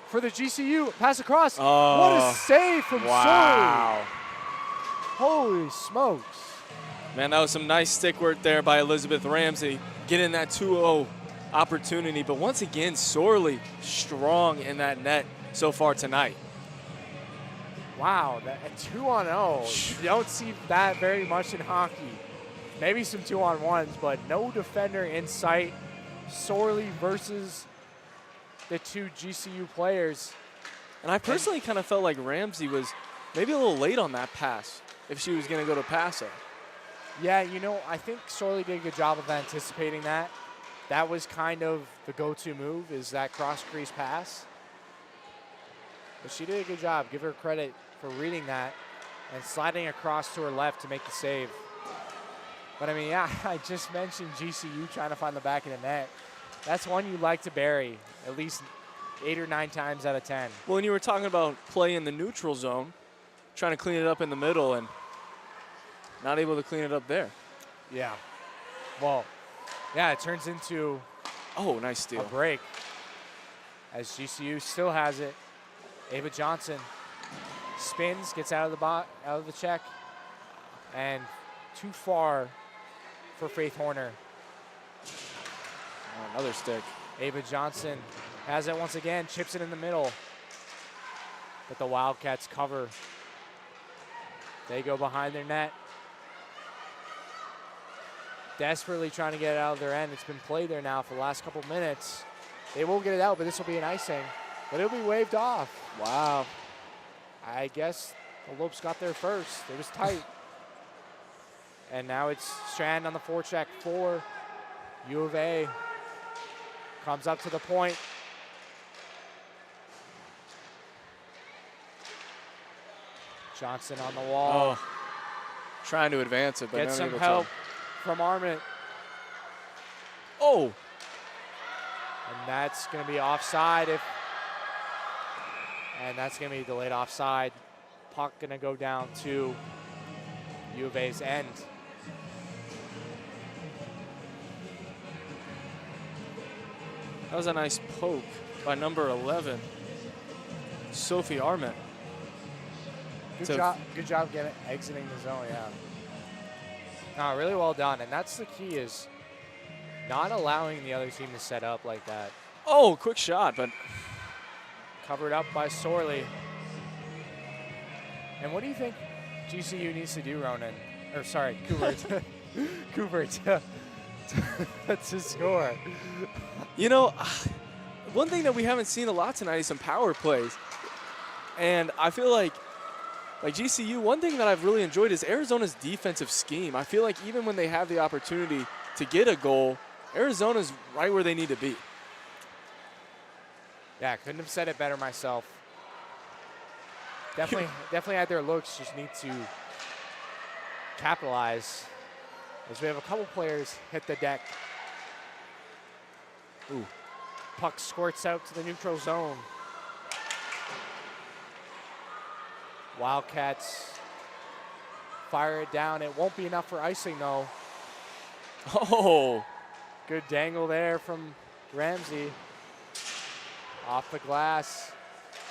for the GCU. Pass across. Oh. What a save from Wow. Surrey. Holy smokes. Man, that was some nice stick work there by Elizabeth Ramsey, getting that 2-0 opportunity. But once again, sorely strong in that net so far tonight. Wow, a 2-on-0. You don't see that very much in hockey. Maybe some 2-on-1s, but no defender in sight. Sorely versus the two GCU players. And I personally kind of felt like Ramsey was maybe a little late on that pass if she was going to go to pass her. Yeah, you know, I think Sorley did a good job of anticipating that. That was kind of the go-to move, is that cross-crease pass. But she did a good job. Give her credit for reading that and sliding across to her left to make the save. But, I mean, yeah, I just mentioned GCU trying to find the back of the net. That's one you like to bury at least 8 or 9 times out of 10. Well, when you were talking about play in the neutral zone, trying to clean it up in the middle and not able to clean it up there. Yeah. Well, yeah, it turns into Oh, nice a steal. break as GCU still has it. Ava Johnson spins, gets out of the check, and too far for Faith Horner. Oh, another stick. Ava Johnson has it once again, chips it in the middle. But the Wildcats cover. They go behind their net. Desperately trying to get it out of their end. It's been played there now for the last couple minutes. They will get it out, but this will be an icing. But it'll be waved off. Wow. I guess the Lopes got there first. It was tight. And now it's Strand on the forecheck for U of A. Comes up to the point. Johnson on the wall. Oh. trying to advance it, but Get not some able help to. from Arment. Oh, And that's going to be offside and that's going to be delayed offside. Puck going to go down to U of A's end. that was a nice poke by number 11, Sophie Arment. Good job exiting the zone, yeah. No, really well done. And that's the key, is not allowing the other team to set up like that. Oh, quick shot, but Covered up by Sorley. And what do you think GCU needs to do, Ronan? Or sorry, Cooper. Cooper to score. you know, one thing that we haven't seen a lot tonight is some power plays. And I feel like GCU, one thing that I've really enjoyed is Arizona's defensive scheme. I feel like even when they have the opportunity to get a goal, Arizona's right where they need to be. Yeah, couldn't have said it better myself. Definitely had their looks, just need to capitalize. As we have a couple players hit the deck. Ooh. Puck squirts out to the neutral zone. Wildcats fire it down. It won't be enough for icing, though. Oh, Good dangle there from Ramsey. Off the glass,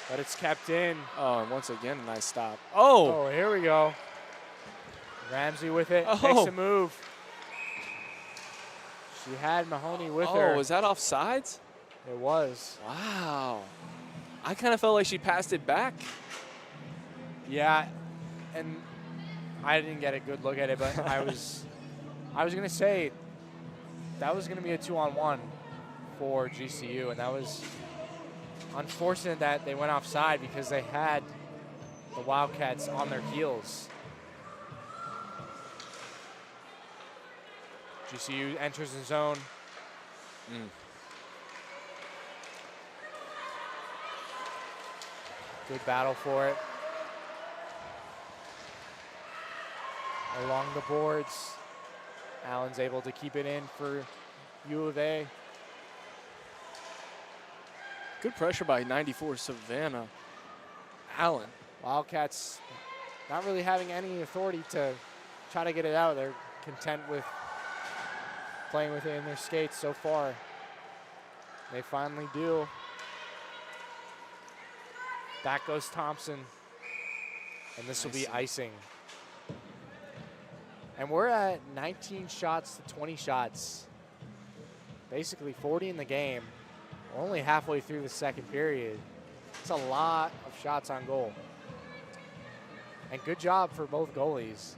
but it's kept in. oh, and once again, a nice stop. Oh, Oh, here we go. Ramsey with it, Oh. makes a move. She had Mahoney with her. oh, was that offsides? It was. Wow. I kind of felt like she passed it back. Yeah, and I didn't get a good look at it, but I was gonna say that was gonna be a 2-on-1 for GCU, and that was unfortunate that they went offside because they had the Wildcats on their heels. GCU enters the zone. Good battle for it. Along the boards, Allen's able to keep it in for U of A. Good pressure by 94 Savannah Allen. Wildcats not really having any authority to try to get it out. They're content with playing with it in their skates so far. They finally do. Back goes Thompson. And this will be icing. And we're at 19 shots to 20 shots. Basically 40 in the game. We're only halfway through the second period. It's a lot of shots on goal. And good job for both goalies.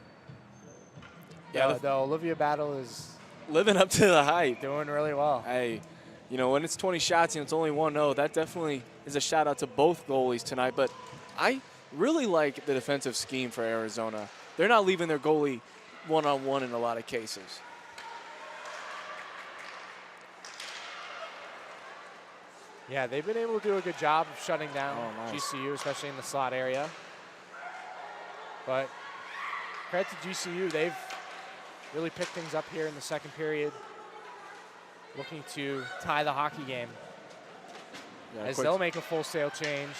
Yeah, The Olivia battle is living up to the hype. doing really well. Hey, you know, when it's 20 shots and it's only 1-0, that definitely is a shout out to both goalies tonight. But I really like the defensive scheme for Arizona. They're not leaving their goalie one-on-one in a lot of cases. Yeah, they've been able to do a good job of shutting down nice. GCU, especially in the slot area. But credit to GCU, they've really picked things up here in the second period, looking to tie the hockey game. Yeah, As quick- they'll make a full sail change.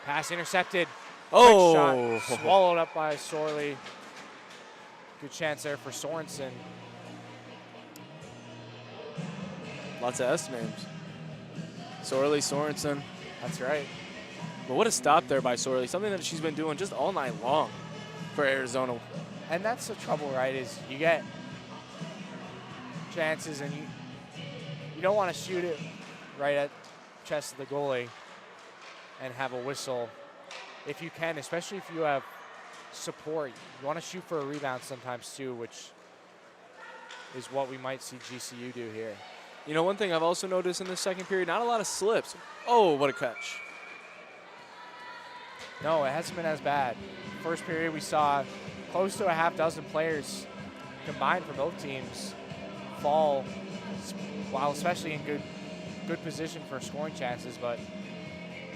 Pass intercepted. Oh, Quick shot, swallowed up by Sorley. Good chance there for Sorensen. lots of S names. Sorley, Sorensen. That's right. But what a stop there by Sorley. Something that she's been doing just all night long for Arizona. And that's the trouble, right, is you get chances and you don't want to shoot it right at the chest of the goalie and have a whistle if you can, especially if you have support. You want to shoot for a rebound sometimes too, which is what we might see GCU do here. You know, one thing I've also noticed in the second period, not a lot of slips. Oh, what a catch. No, it hasn't been as bad. First period, we saw close to a half dozen players combined for both teams fall, while especially in good position for scoring chances. But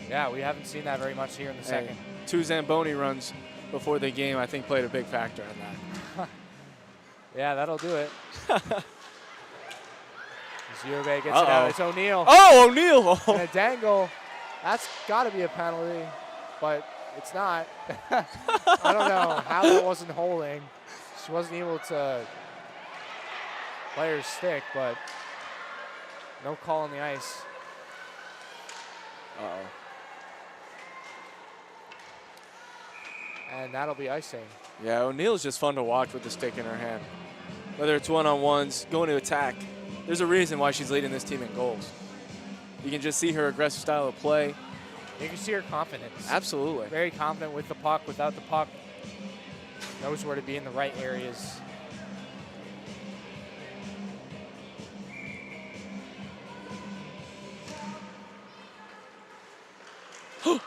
yeah, we haven't seen that very much here in the second. 2 Zamboni runs before the game, I think played a big factor in that. Yeah, that'll do it. Zero gets it out. It's O'Neal. Oh, O'Neal! And a dangle. That's got to be a penalty, but it's not. I don't know how that wasn't holding. She wasn't able to play her stick, but no call on the ice. Uh-oh. And that'll be icing. Yeah, O'Neal's just fun to watch with the stick in her hand. Whether it's one-on-ones, going to attack, there's a reason why she's leading this team in goals. You can just see her aggressive style of play. You can see her confidence. Absolutely. Very confident with the puck, without the puck. Knows where to be in the right areas.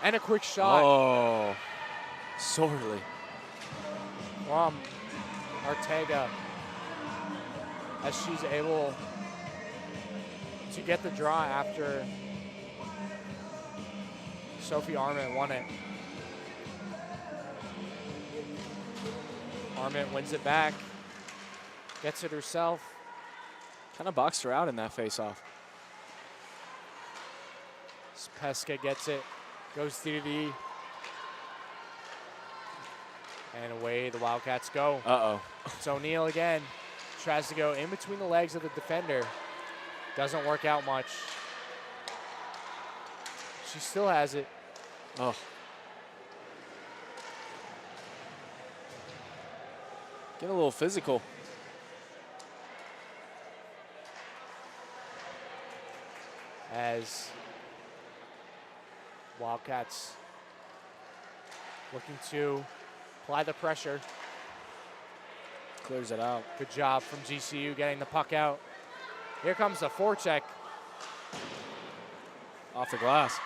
And a quick shot. Oh, sorely. From Ortega, as she's able to get the draw after Sophie Arment won it. Arment wins it back, gets it herself. Kind of boxed her out in that face-off. Pesca gets it, goes through the, and away the Wildcats go. Uh-oh. It's O'Neal again. Tries to go in between the legs of the defender. Doesn't work out much. She still has it. Oh. Get a little physical. As Wildcats looking to apply the pressure. Clears it out. Good job from GCU getting the puck out. Here comes the forecheck. Off the glass.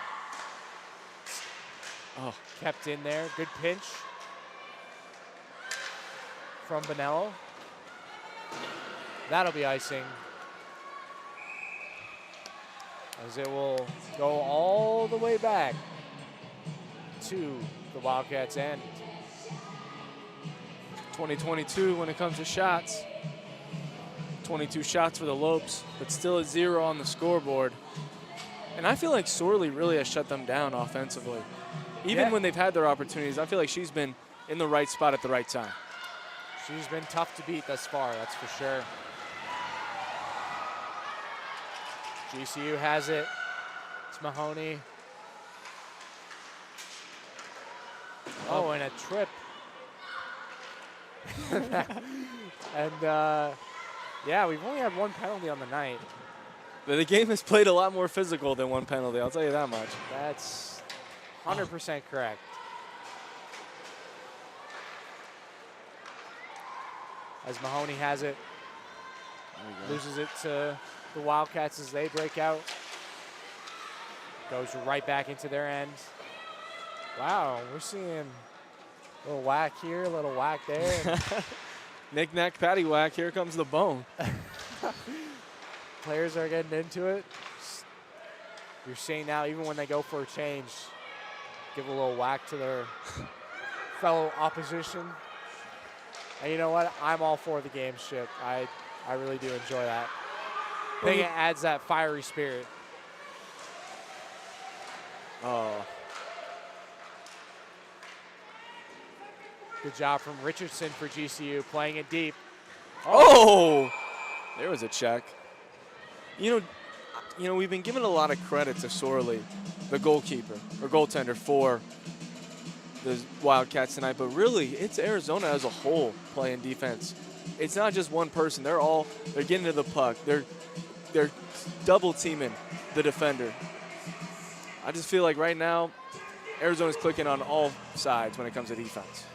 Oh, kept in there. Good pinch from Bonello. That'll be icing, as it will go all the way back to the Wildcats' end. 2022 when it comes to shots. 22 shots for the Lopes, but still a 0 on the scoreboard. And I feel like Sorley really has shut them down offensively. Even when they've had their opportunities, I feel like she's been in the right spot at the right time. She's been tough to beat thus far, that's for sure. GCU has it. It's Mahoney. Oh, and a trip. And yeah, we've only had one penalty on the night. But the game has played a lot more physical than one penalty, I'll tell you that much. That's 100% correct. As Mahoney has it, loses it to the Wildcats as they break out. Goes right back into their end. Wow, we're seeing a little whack here, a little whack there. Knick-knack, paddywhack, here comes the bone. Players are getting into it. You're seeing now, even when they go for a change, give a little whack to their fellow opposition. And you know what? I'm all for the gamesmanship. I really do enjoy that. I think it adds that fiery spirit. Oh. Good job from Richardson for GCU, playing it deep. Oh! There was a check. You know, we've been giving a lot of credit to Sorley, the goalkeeper, or goaltender for the Wildcats tonight, but really, it's Arizona as a whole playing defense. It's not just one person. They're getting to the puck. They're double teaming the defender. I just feel like right now, Arizona's clicking on all sides when it comes to defense.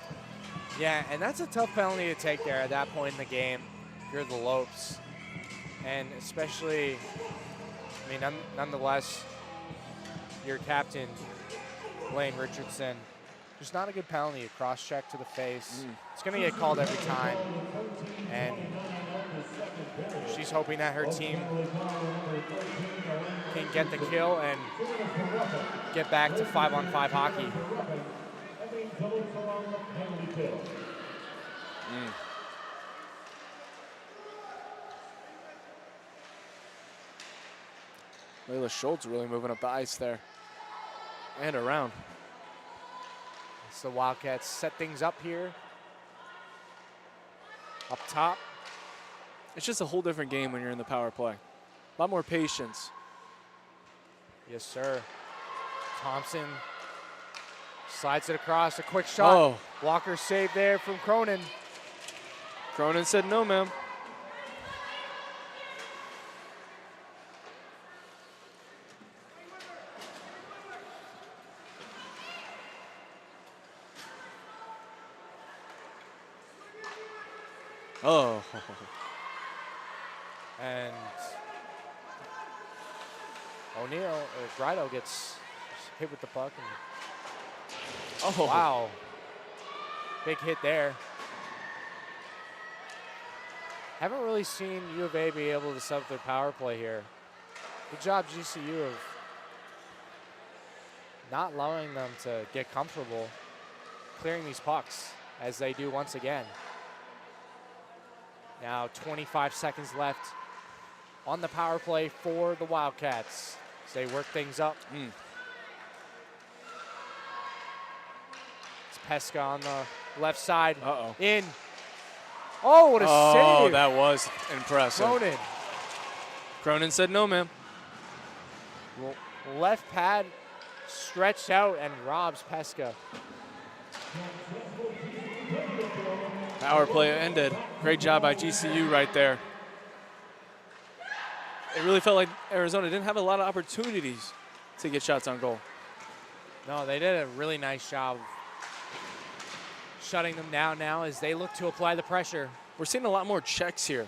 Yeah, and that's a tough penalty to take there at that point in the game. You're the Lopes. And especially, I mean, nonetheless, your captain, Blaine Richardson, just not a good penalty. A cross-check to the face. It's going to get called every time. And she's hoping that her team can get the kill and get back to 5-on-5 hockey. doubles are on the penalty kill. Layla Schultz really moving up the ice there. And around. So the Wildcats set things up here. Up top. It's just a whole different game when you're in the power play. A lot more patience. Yes, sir. Thompson slides it across, a quick shot. Oh. Blocker save there from Cronin. Cronin said no, ma'am. Oh. And O'Neal, or Grito gets hit with the puck. And Oh. wow. Big hit there. Haven't really seen U of A be able to set up their power play here. Good job, GCU, of not allowing them to get comfortable clearing these pucks as they do once again. Now 25 seconds left on the power play for the Wildcats as they work things up. It's Pesca on the left side. Uh-oh. In. Oh, what a Oh, save. that was impressive. Cronin. Cronin said no, ma'am. Left pad stretched out and robs Pesca. Power play ended. Great job by GCU right there. It really felt like Arizona didn't have a lot of opportunities to get shots on goal. No, they did a really nice job shutting them down now as they look to apply the pressure. We're seeing a lot more checks here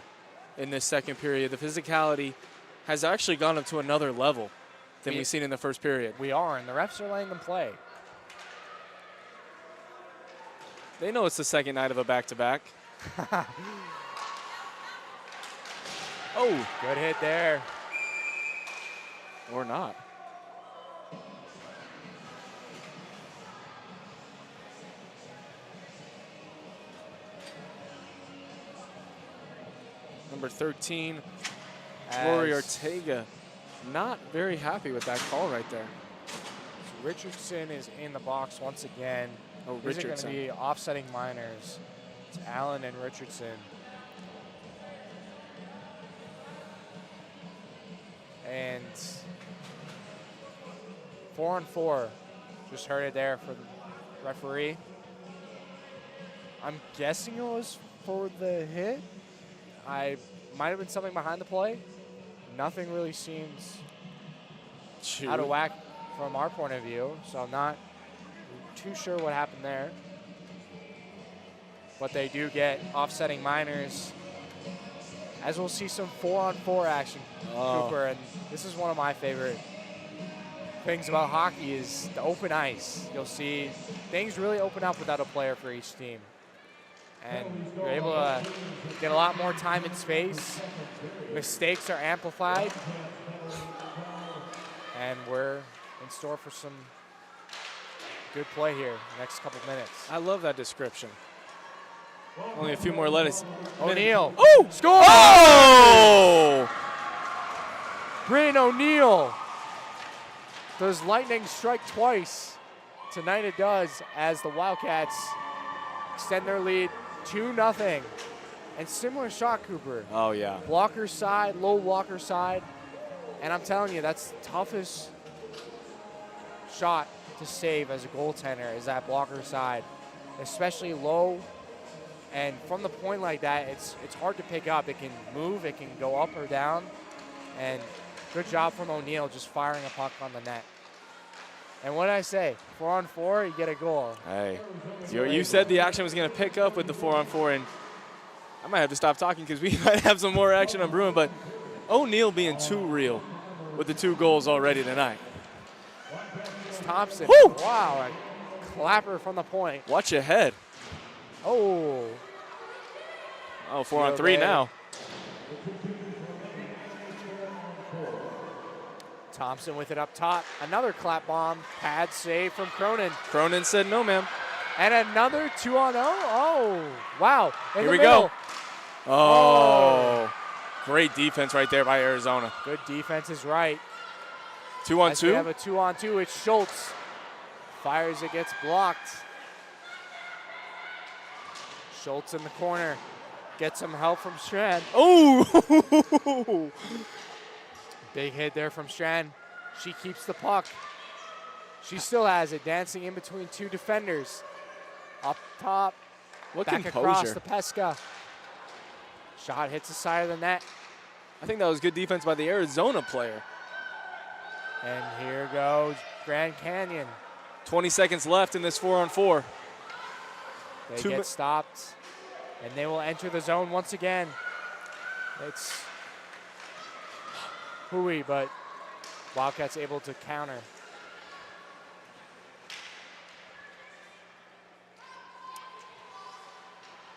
in this second period. The physicality has actually gone up to another level than we've seen in the first period. We are, and the refs are letting them play. They know it's the second night of a back-to-back. Oh. Good hit there. Or not. Number 13, Rory Ortega, not very happy with that call right there. Richardson is in the box once again. Oh, These are going Richardson. to be offsetting minors. It's Allen and Richardson. And 4-on-4. Just heard it there for the referee. I'm guessing it was for the hit. I might have been something behind the play. Nothing really seems out of whack from our point of view, so I'm not too sure what happened there. But they do get offsetting minors, as we'll see some 4-on-4 action, Cooper. And this is one of my favorite things about hockey is the open ice. You'll see things really open up without a player for each team. And you're able to get a lot more time and space. Mistakes are amplified. And we're in store for some good play here next couple minutes. I love that description. Only a few more minutes. O'Neal. Oh! Score! Oh! Bryn O'Neal. Does lightning strike twice? Tonight it does, as the Wildcats extend their lead 2-0. And similar shot, Cooper. Oh, yeah. Blocker side, low blocker side. And I'm telling you, that's the toughest shot to save as a goaltender is that blocker side, especially low. And from the point like that, it's hard to pick up. It can move, it can go up or down. And good job from O'Neal just firing a puck on the net. And what did I say? 4-on-4, you get a goal. Hey, you said the action was going to pick up with the 4-on-4, and I might have to stop talking because we might have some more action on Bruin, but O'Neal being too real with the 2 goals already tonight. It's Thompson. Woo! Wow, a clapper from the point. Watch your head. Oh. Oh, 4-on-3 now. Thompson with it up top. Another clap bomb. Pad save from Cronin. Cronin said no, ma'am. And another 2-on-0. Oh, wow. Here we go. Oh, great defense right there by Arizona. Good defense is right. 2-on-2. We have a 2-on-2. It's Schultz. Fires, it gets blocked. Schultz in the corner. Gets some help from Strand. Oh! Big hit there from Strand. She keeps the puck. She still has it, dancing in between two defenders. Up top, What back composure. across the Pesca. Shot hits the side of the net. I think that was good defense by the Arizona player. And here goes Grand Canyon. 20 seconds left in this 4-on-4. They get stopped, and they will enter the zone once again. It's hooey, but Wildcats able to counter.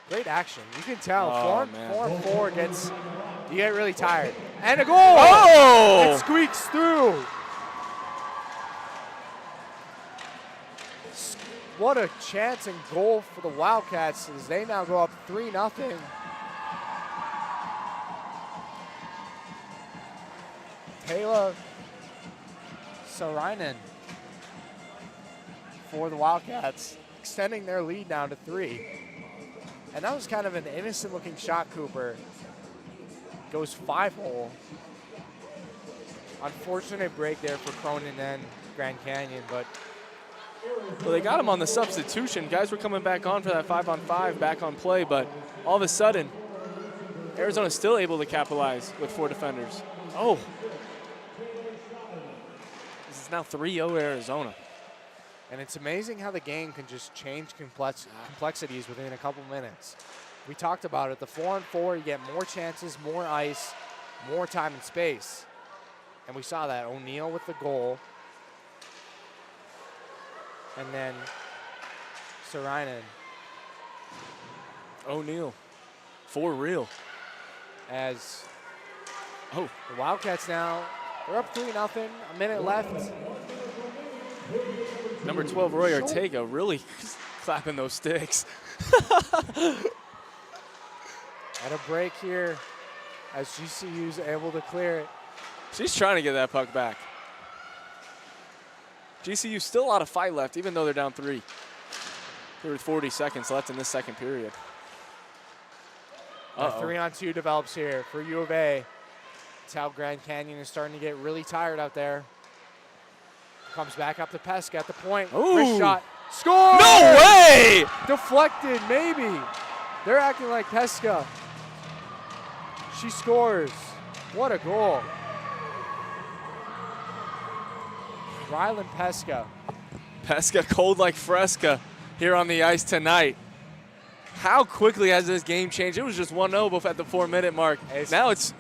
Great action. You can tell. Oh, 4-on-4 gets, you get really tired. And a goal! Oh! It squeaks through. What a chance and goal for the Wildcats as they now go up 3-0. Taylor Sarainen for the Wildcats, extending their lead down to 3. And that was kind of an innocent looking shot, Cooper. Goes 5-hole. Unfortunate break there for Cronin and Grand Canyon, but well, they got him on the substitution. Guys were coming back on for that 5-on-5 back on play, but all of a sudden, Arizona's still able to capitalize with 4 defenders. Oh. This is now 3-0 Arizona. and it's amazing how the game can just change complexities within a couple minutes. We talked about it. The 4-on-4, you get more chances, more ice, more time and space. And we saw that. O'Neal with the goal. And then Sarainen. O'Neal, for real. As the Wildcats now, they're up 3-0, a minute left. Number 12, Roy Ortega, really clapping those sticks. At a break here as GCU's able to clear it. She's trying to get that puck back. GCU still a lot of fight left, even though they're down 3. There were 40 seconds left in this second period. A 3-on-2 develops here for U of A. That's how Grand Canyon is starting to get really tired out there. Comes back up to Pesca at the point. Wrist shot. Score! No way! Deflected, maybe. They're acting like Pesca. She scores. What a goal. Rylan Pesca. Pesca cold like Fresca here on the ice tonight. How quickly has this game changed? It was just 1-0 at the 4-minute mark. Now it's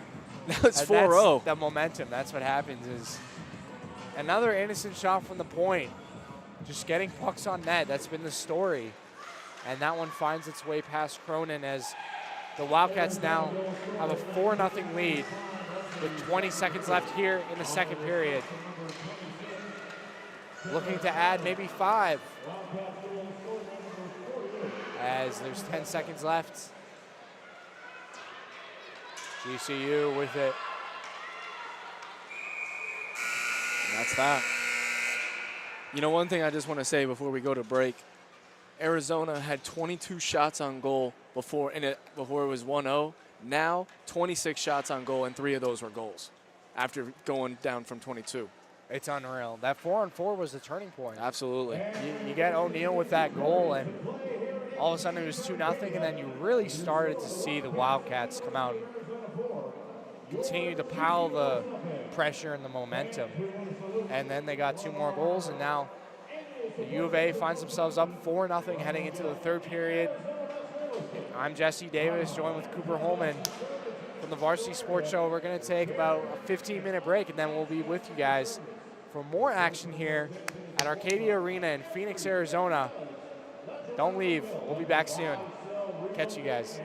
4-0. The momentum, that's what happens is another innocent shot from the point. Just getting pucks on net, that's been the story. And that one finds its way past Cronin as the Wildcats now have a 4-0 lead with 20 seconds left here in the second period. Looking to add maybe 5 as there's 10 seconds left. GCU with it. And that's that. You know, one thing I just want to say before we go to break, Arizona had 22 shots on goal before it was 1-0. Now 26 shots on goal, and 3 of those were goals after going down from 22. It's unreal. That 4-on-4 was the turning point. Absolutely. You get O'Neal with that goal, and all of a sudden it was 2-0, and then you really started to see the Wildcats come out and continue to pile the pressure and the momentum. And then they got 2 more goals, and now the U of A finds themselves up 4-0 heading into the third period. I'm Jesse Davis, joined with Cooper Holman from the Varsity Sports Show. We're going to take about a 15-minute break, and then we'll be with you guys for more action here at Arcadia Arena in Phoenix, Arizona. Don't leave. We'll be back soon. Catch you guys.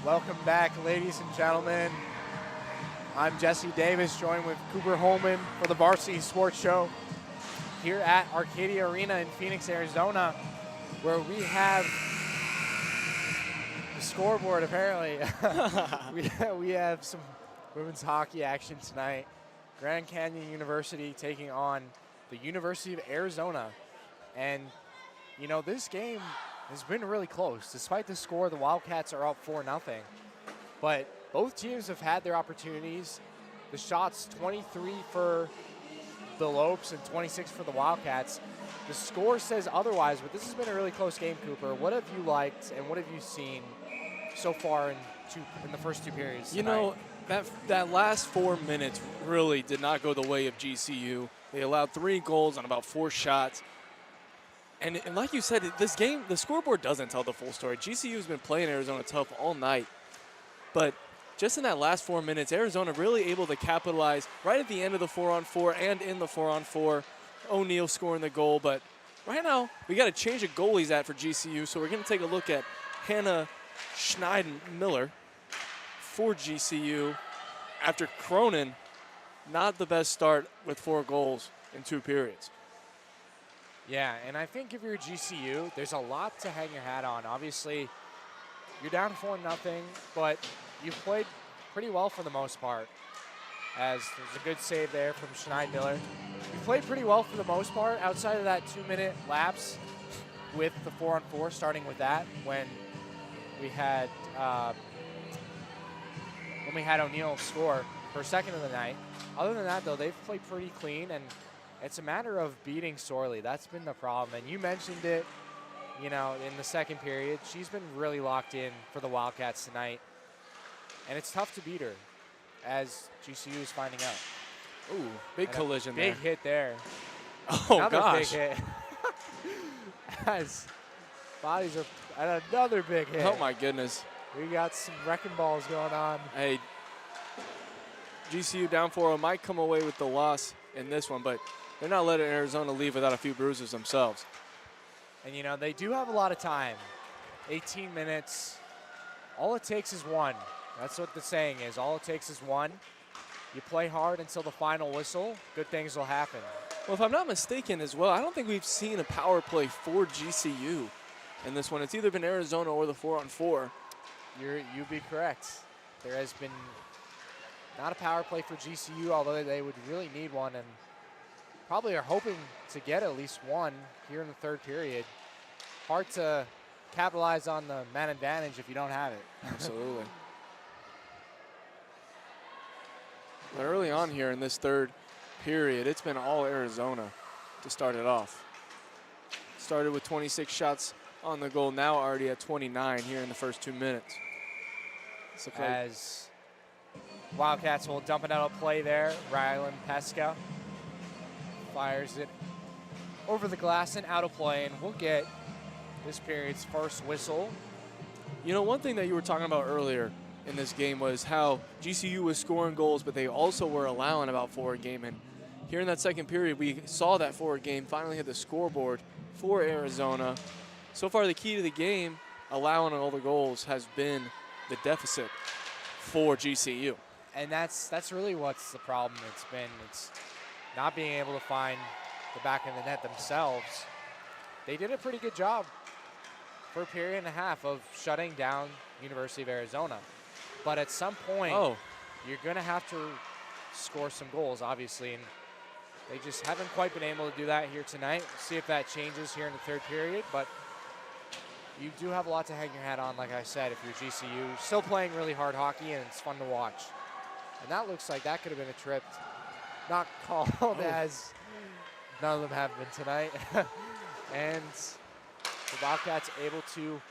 Welcome back, ladies and gentlemen. I'm Jesse Davis, joined with Cooper Holman for the Varsity Sports Show here at Arcadia Arena in Phoenix, Arizona, where we have the scoreboard, apparently. we have some women's hockey action tonight. Grand Canyon University taking on the University of Arizona. And, you know, this game has been really close. Despite the score, the Wildcats are up 4-0. But both teams have had their opportunities. The shots, 23 for the Lopes and 26 for the Wildcats. The score says otherwise, but this has been a really close game, Cooper. What have you liked and what have you seen so far in the first two periods tonight? You know, that last 4 minutes really did not go the way of GCU. They allowed 3 goals on about 4 shots. And like you said, this game, the scoreboard doesn't tell the full story. GCU has been playing Arizona tough all night. But just in that last 4 minutes, Arizona really able to capitalize right at the end of the 4-on-4 and in the 4-on-4. O'Neal scoring the goal. But right now, we got a change of goalies for GCU. So we're going to take a look at Hannah Schneiden-Miller for GCU after Cronin, not the best start with 4 goals in 2 periods. Yeah, and I think if you're GCU, there's a lot to hang your hat on. Obviously, you're down 4-0, but you played pretty well for the most part. As there's a good save there from Schneid-Miller. You played pretty well for the most part outside of that 2-minute lapse with the 4-on-4, starting with that when we had O'Neal score for second of the night. Other than that, though, they've played pretty clean, and it's a matter of beating Sorley. That's been the problem, and you mentioned it, you know, in the second period. She's been really locked in for the Wildcats tonight, and it's tough to beat her, as GCU is finding out. Ooh, big collision there. Big hit there. Oh, another gosh. Big hit. As bodies are at another big hit. Oh, my goodness. We got some wrecking balls going on. Hey, GCU down 4-0 might come away with the loss in this one, but they're not letting Arizona leave without a few bruises themselves. And, you know, they do have a lot of time. 18 minutes. All it takes is one. That's what the saying is. All it takes is one. You play hard until the final whistle. Good things will happen. Well, if I'm not mistaken as well, I don't think we've seen a power play for GCU in this one. It's either been Arizona or the 4-on-4. You'd be correct. There has been not a power play for GCU, although they would really need one, and probably are hoping to get at least one here in the third period. Hard to capitalize on the man advantage if you don't have it. Absolutely. But early on here in this third period, it's been all Arizona to start it off. Started with 26 shots on the goal, now already at 29 here in the first 2 minutes. As Wildcats will dump it out of play there. Rylan Pesca fires it over the glass and out of play, and we'll get this period's first whistle. You know, one thing that you were talking about earlier in this game was how GCU was scoring goals, but they also were allowing about 4 a game. And here in that second period, we saw that 4 a game finally hit the scoreboard for Arizona. So far, the key to the game, allowing all the goals, has been the deficit for GCU. And that's really what's the problem. It's not being able to find the back of the net themselves. They did a pretty good job for a period and a half of shutting down University of Arizona. But at some point, you're going to have to score some goals, obviously, and they just haven't quite been able to do that here tonight. We'll see if that changes here in the third period, but you do have a lot to hang your hat on, like I said, if you're GCU. Still playing really hard hockey, and it's fun to watch. And that looks like that could have been a trip not called, as none of them have been tonight. And the Wildcats able to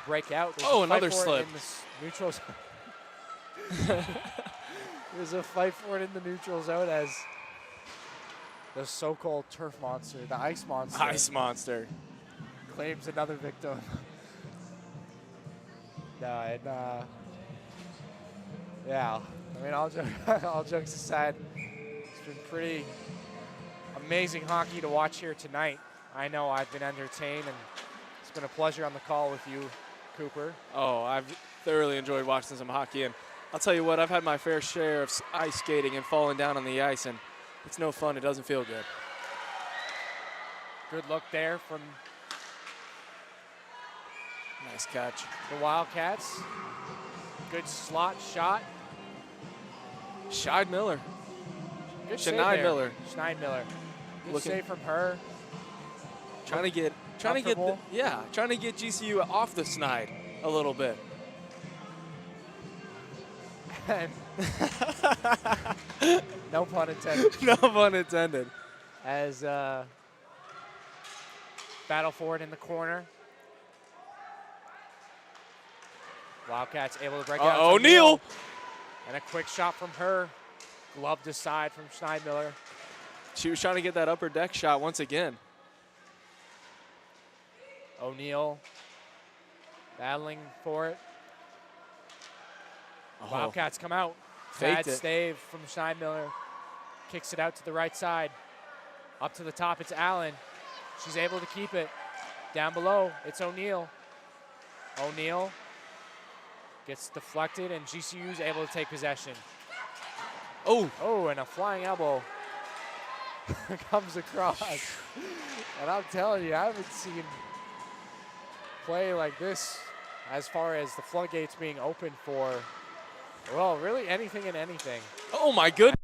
break out. There's another slip. In the neutral zone. There's a fight for it in the neutral zone as the so-called turf monster, the ice monster. Ice monster. Claims another victim. No, and yeah, I mean, all jokes aside, it's been pretty amazing hockey to watch here tonight. I know I've been entertained, and it's been a pleasure on the call with you, Cooper. Oh, I've thoroughly enjoyed watching some hockey, and I'll tell you what, I've had my fair share of ice skating and falling down on the ice, and it's no fun. It doesn't feel good. Good look there from Nice catch. the Wildcats. Good slot shot. Scheid Miller. Good save Shania there. Miller. Schneid Miller. Good Looking- save from her. Trying to get Comfortable. trying to get GCU off the snide a little bit. And no pun intended. No pun intended. As battle forward in the corner. Wildcats able to break out. Uh-oh, Neal. And a quick shot from her. Gloved aside from Schneidmiller. She was trying to get that upper deck shot once again. O'Neal battling for it. Oh, Wildcats come out. Faked Bad it. stave from Schneidmiller. Kicks it out to the right side. Up to the top, it's Allen. She's able to keep it. Down below, it's O'Neal. O'Neal gets deflected, and GCU's able to take possession. Oh, Oh, and a flying elbow comes across. And I'm telling you, I haven't seen play like this as far as the floodgates being open for, well, really anything and anything. oh my goodness.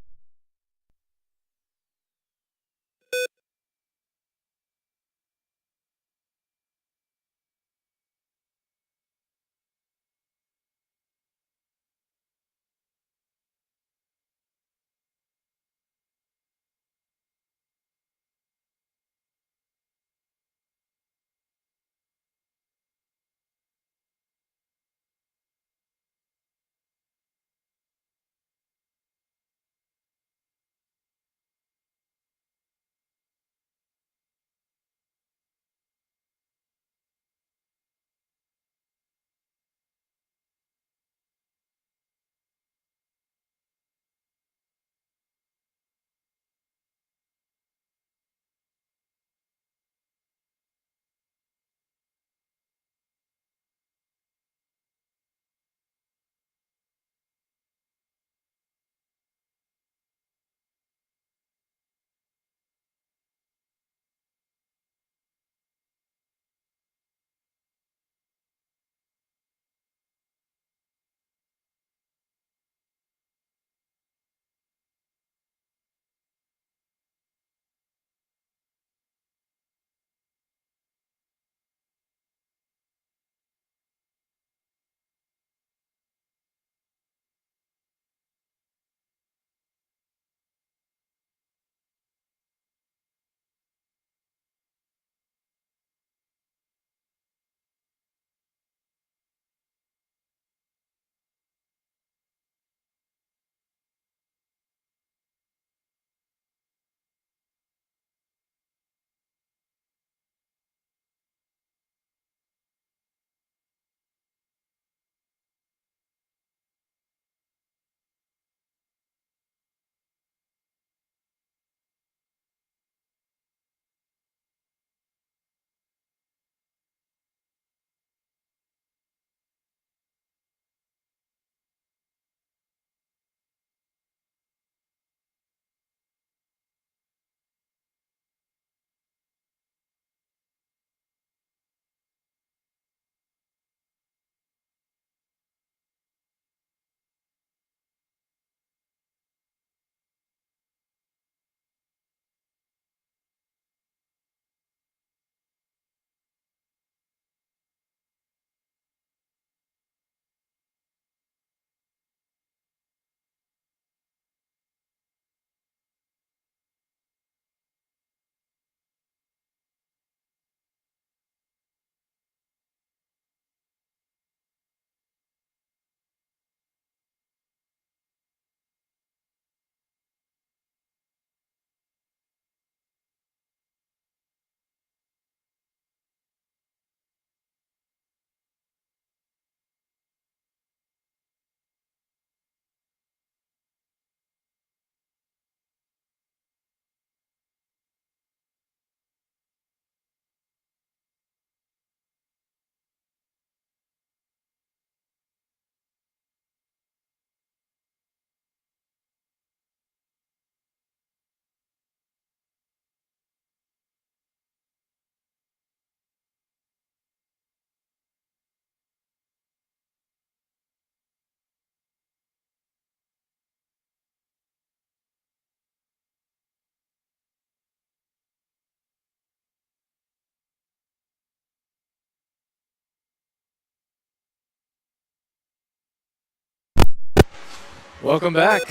Welcome back.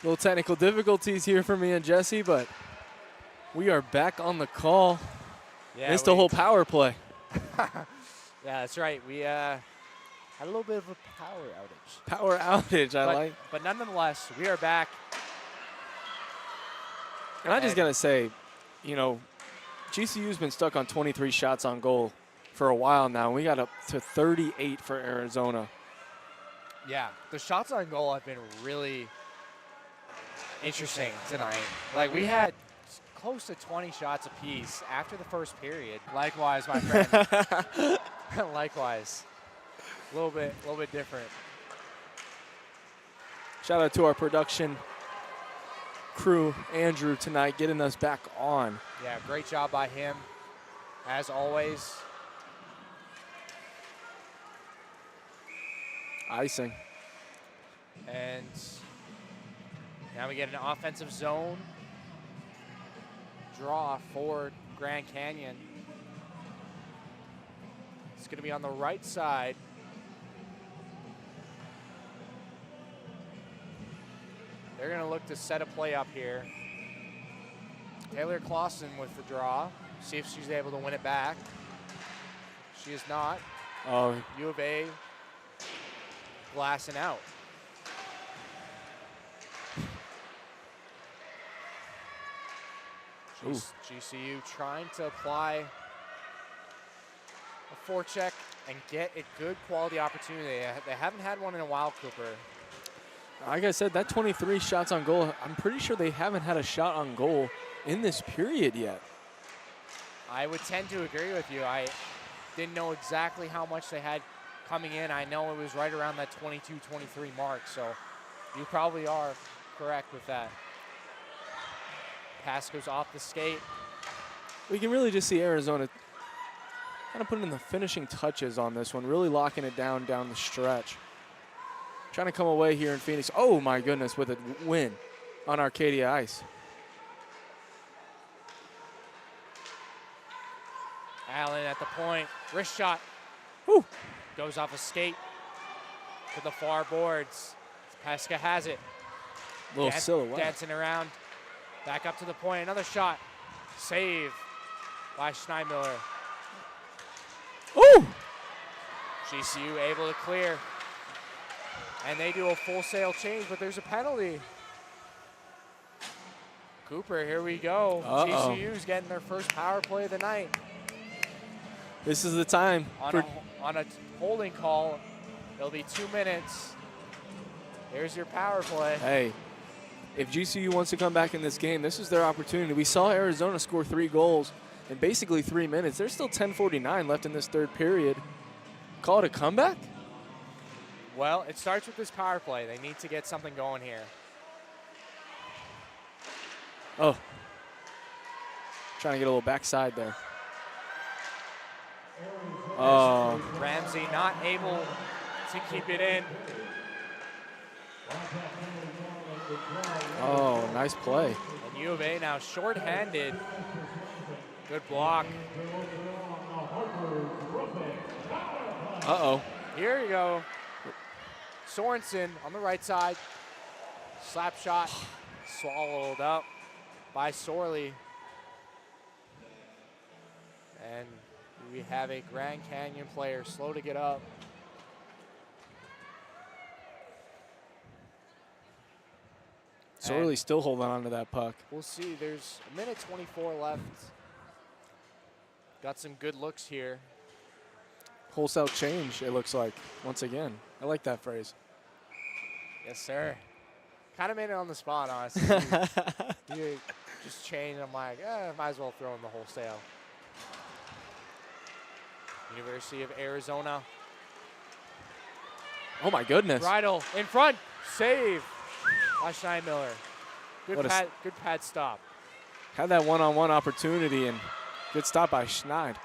Little technical difficulties here for me and Jesse, but we are back on the call. Yeah, Missed a whole power play. Yeah, that's right. We had a little bit of a power outage. Power outage, I like. But nonetheless, we are back. And I just got to say, you know, GCU's been stuck on 23 shots on goal for a while now. We got up to 38 for Arizona. Yeah, the shots on goal have been really interesting tonight. Like, we had close to 20 shots apiece after the first period. Likewise, my friend. Likewise. A little bit different. Shout out to our production crew, Andrew, tonight, getting us back on. Yeah, great job by him, as always. Icing. And now we get an offensive zone draw for Grand Canyon. It's going to be on the right side. They're going to look to set a play up here. Taylor Clausen with the draw. See if she's able to win it back. She is not. Oh, U of A glassing out. GCU trying to apply a forecheck and get a good quality opportunity. They haven't had one in a while, Cooper. like I said, that 23 shots on goal, I'm pretty sure they haven't had a shot on goal in this period yet. I would tend to agree with you. I didn't know exactly how much they had coming in. I know it was right around that 22, 23 mark, so you probably are correct with that. Pass goes off the skate. We can really just see Arizona kind of putting in the finishing touches on this one, really locking it down the stretch. Trying to come away here in Phoenix. Oh, my goodness, with a win on Arcadia ice. Allen at the point. Wrist shot. Whew. Goes off a skate to the far boards. Pesca has it. Little silhouette. Dancing around. Back up to the point. Another shot. Save by Schneimiller. Ooh! GCU able to clear. And they do a full sail change, but there's a penalty. Cooper, here we go. GCU's getting their first power play of the night. This is the time. On a holding call, it'll be 2 minutes. There's your power play. Hey, if GCU wants to come back in this game, this is their opportunity. We saw Arizona score 3 goals in basically 3 minutes. There's still 10:49 left in this third period. Call it a comeback? Well, it starts with this power play. They need to get something going here. Oh. Trying to get a little backside there. Oh. Ramsey not able to keep it in. Oh, nice play. And U of A now shorthanded. Good block. Uh-oh. Here you go. Sorensen on the right side. Slap shot. Swallowed up by Sorley. And we have a Grand Canyon player slow to get up. Sorley still holding on to that puck. We'll see. There's a minute 24 left. Got some good looks here. Wholesale change, it looks like, once again. I like that phrase. Yes, sir. Kind of made it on the spot, honestly. you just changed. I'm like, might as well throw in the wholesale. University of Arizona. Oh, my goodness. Bridle in front. Save by Schneimiller. Good pad stop. Had that one-on-one opportunity, and good stop by Schneid.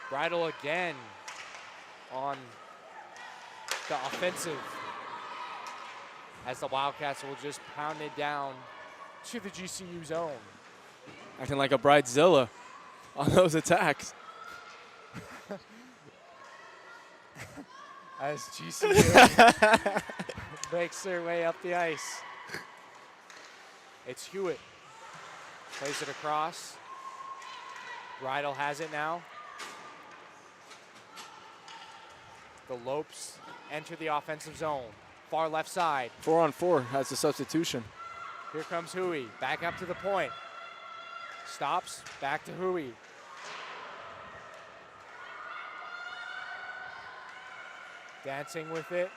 Bridle again on the offensive as the Wildcats will just pound it down to the GCU zone. Acting like a bridezilla on those attacks. As GCU Makes their way up the ice. It's Hewitt. Plays it across. Bridle has it now. The Lopes enter the offensive zone. Far left side. 4-on-4 has the substitution. Here comes Hui. Back up to the point. Stops. Back to Hui. Dancing with it.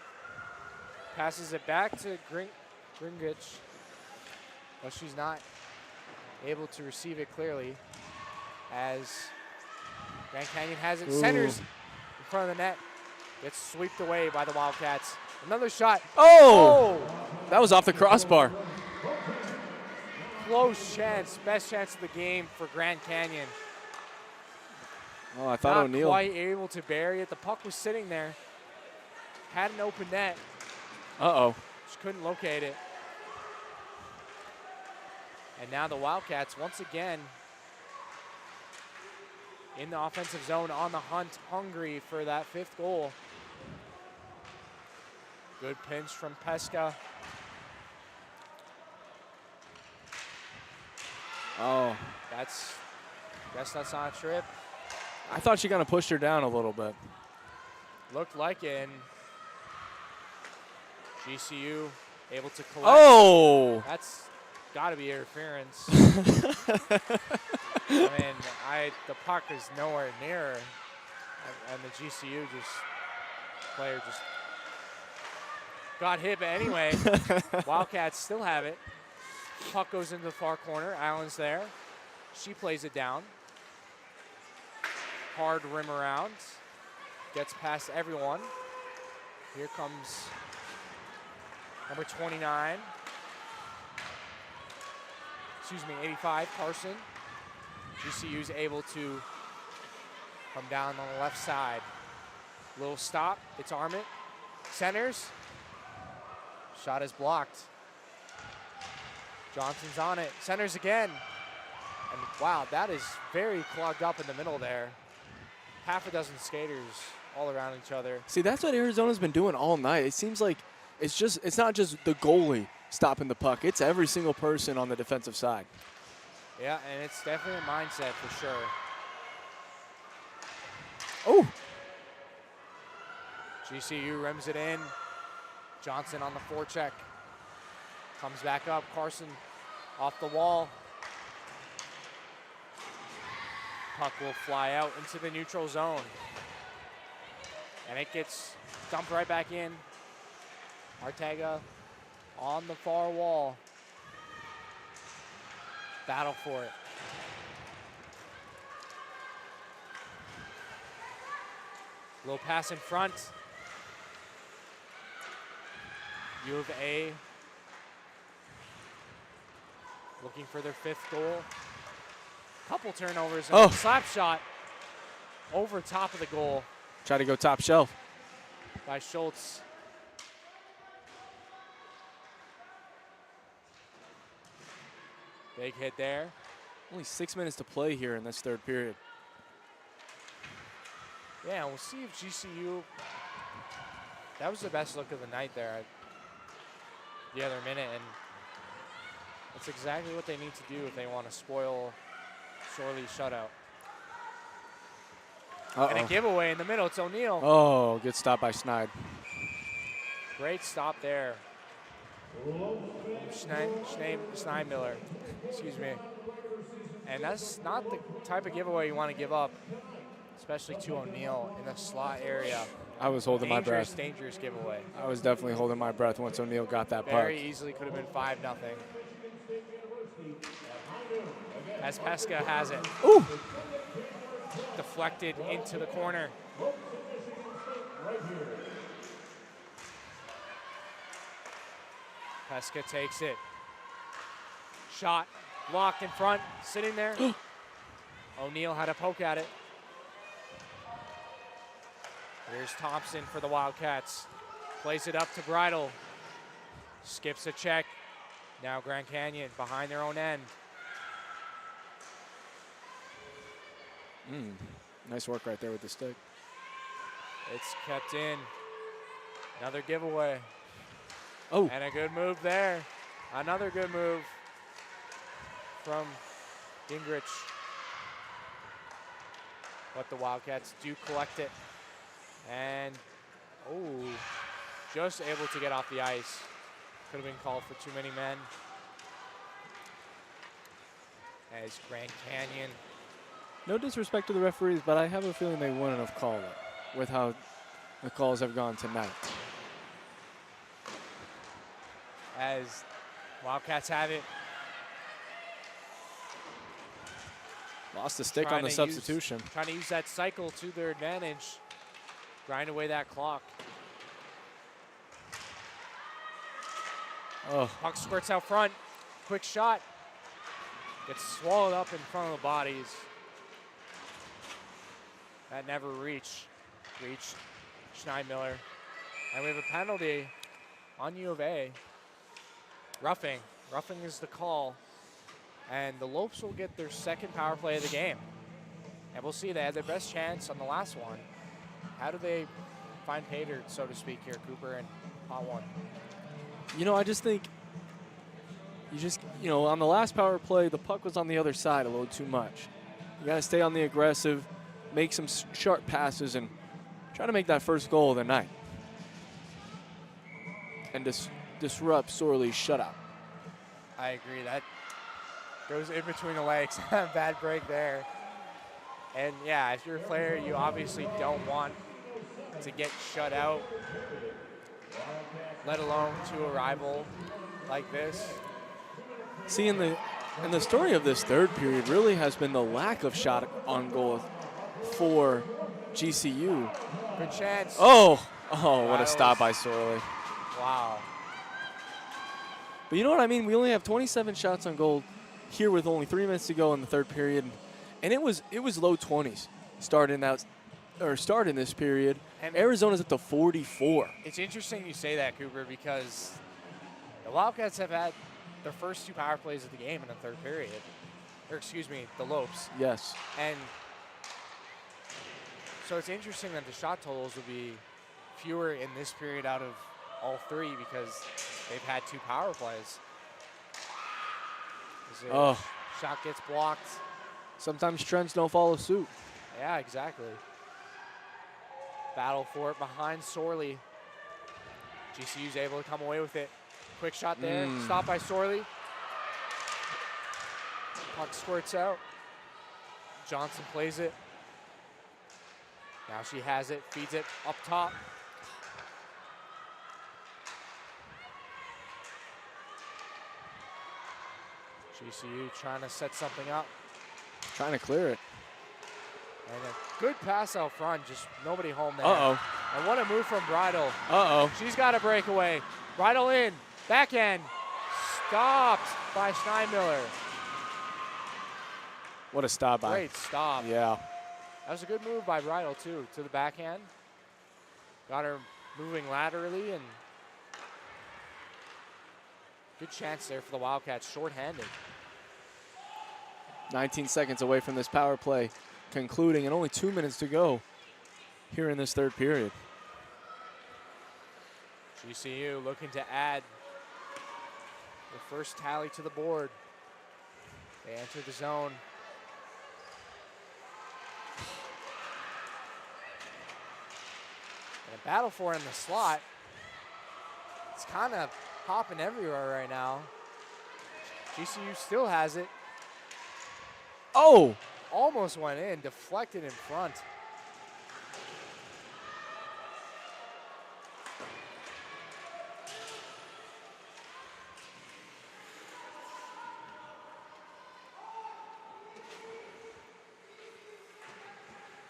Passes it back to Gringich. But she's not able to receive it clearly as Grand Canyon has it. Centers in front of the net. Gets swept away by the Wildcats. Another shot. Oh! That was off the crossbar. Close chance. Best chance of the game for Grand Canyon. Oh, I thought Not O'Neal. quite able to bury it. The puck was sitting there. Had an open net. Uh-oh. Just couldn't locate it. And now the Wildcats, once again, in the offensive zone, on the hunt, hungry for that 5th goal. Good pinch from Pesca. Oh. Guess that's not a trip. I thought she kind of pushed her down a little bit. Looked like it, and GCU able to collect. Oh! That's got to be interference. I mean, the puck is nowhere near, and the GCU player just got hit. But anyway, Wildcats still have it. Puck goes into the far corner. Allen's there. She plays it down. Hard rim around. Gets past everyone. Here comes number 29. Excuse me, 85, Carson. GCU's able to come down on the left side. Little stop, it's Armit. Centers. Shot is blocked. Johnson's on it. Centers again. And wow, that is very clogged up in the middle there. Half a dozen skaters all around each other. See, that's what Arizona's been doing all night. It seems like it's not just the goalie stopping the puck. It's every single person on the defensive side. Yeah, and it's definitely a mindset for sure. Oh! GCU rims it in. Johnson on the forecheck. Comes back up. Carson off the wall. Puck will fly out into the neutral zone. And it gets dumped right back in. Arteaga on the far wall. Battle for it. Little pass in front. U of A looking for their 5th goal. Couple turnovers and a slap shot over top of the goal Try to go top shelf. by Schultz. Big hit there. Only 6 minutes to play here in this 3rd period. Yeah, we'll see if GCU, that was the best look of the night there at the other minute, and that's exactly what they need to do if they want to spoil Shorely's shutout. And a giveaway in the middle, it's O'Neal. Oh, good stop by Schneid. Great stop there. Schneidmiller, excuse me. And that's not the type of giveaway you want to give up, especially to O'Neal in the slot area. I was holding my breath. Dangerous giveaway. I was definitely holding my breath once O'Neal got that puck. Very easily could have been 5-0. As Pesca has it. Ooh! Deflected into the corner. Pesca takes it. Shot blocked in front, sitting there. O'Neal had a poke at it. Here's Thompson for the Wildcats. Plays it up to Bridle. Skips a check. Now Grand Canyon behind their own end. Nice work right there with the stick. It's kept in. Another giveaway. Oh, And a good move there. Another good move from Gingrich. But the Wildcats do collect it. And, oh, just able to get off the ice. Could have been called for too many men. As Grand Canyon. no disrespect to the referees, but I have a feeling they wouldn't have called it with how the calls have gone tonight. As Wildcats have it. Lost the stick Trying on the to substitution. Trying to use that cycle to their advantage. Grind away that clock. Oh, Puck squirts out front. Quick shot. Gets swallowed up in front of the bodies. That never reached Schneidmiller. And we have a penalty on U of A. Roughing. Roughing is the call. And the Lopes will get their second power play of the game. And we'll see, they had their best chance on the last one. How do they find pay dirt, so to speak, here, Cooper, and pot one? you know, I just think on the last power play, the puck was on the other side a little too much. You got to stay on the aggressive, make some sharp passes, and try to make that first goal of the night. And disrupt Sorley's shutout. I agree. That goes in between the legs. Bad break there. And yeah, if you're a player, you obviously don't want to get shut out, let alone to a rival like this. See, in the story of this third period really has been the lack of shot on goal for GCU. Good chance. Oh, what a stop by Sorley. Wow. But you know what I mean? We only have 27 shots on goal here with only 3 minutes to go in the third period. And it was low 20s starting this period. And Arizona's up to 44. it's interesting you say that, Cooper, because the Wildcats have had their first two power plays of the game in the third period. Or excuse me, the Lopes. Yes. And so it's interesting that the shot totals will be fewer in this period out of all three because they've had two power plays. Shot gets blocked. Sometimes trends don't follow suit. Yeah, exactly. Battle for it behind Sorley. GCU's able to come away with it. Quick shot there. Stop by Sorley. Puck squirts out. Johnson plays it. Now she has it. Feeds it up top. GCU trying to set something up. Trying to clear it. And a good pass out front, just nobody home there. Uh-oh. And what a move from Bridal. Uh-oh. She's got a breakaway. Bridal in, backhand, stopped by Schneidmiller. What a stop by. Great stop. Yeah. That was a good move by Bridal too, to the backhand. Got her moving laterally and good chance there for the Wildcats, shorthanded. 19 seconds away from this power play concluding and only 2 minutes to go here in this third period. GCU looking to add the first tally to the board. They enter the zone. And a battle for it in the slot. It's kind of hopping everywhere right now. GCU still has it. Oh! Almost went in, deflected in front.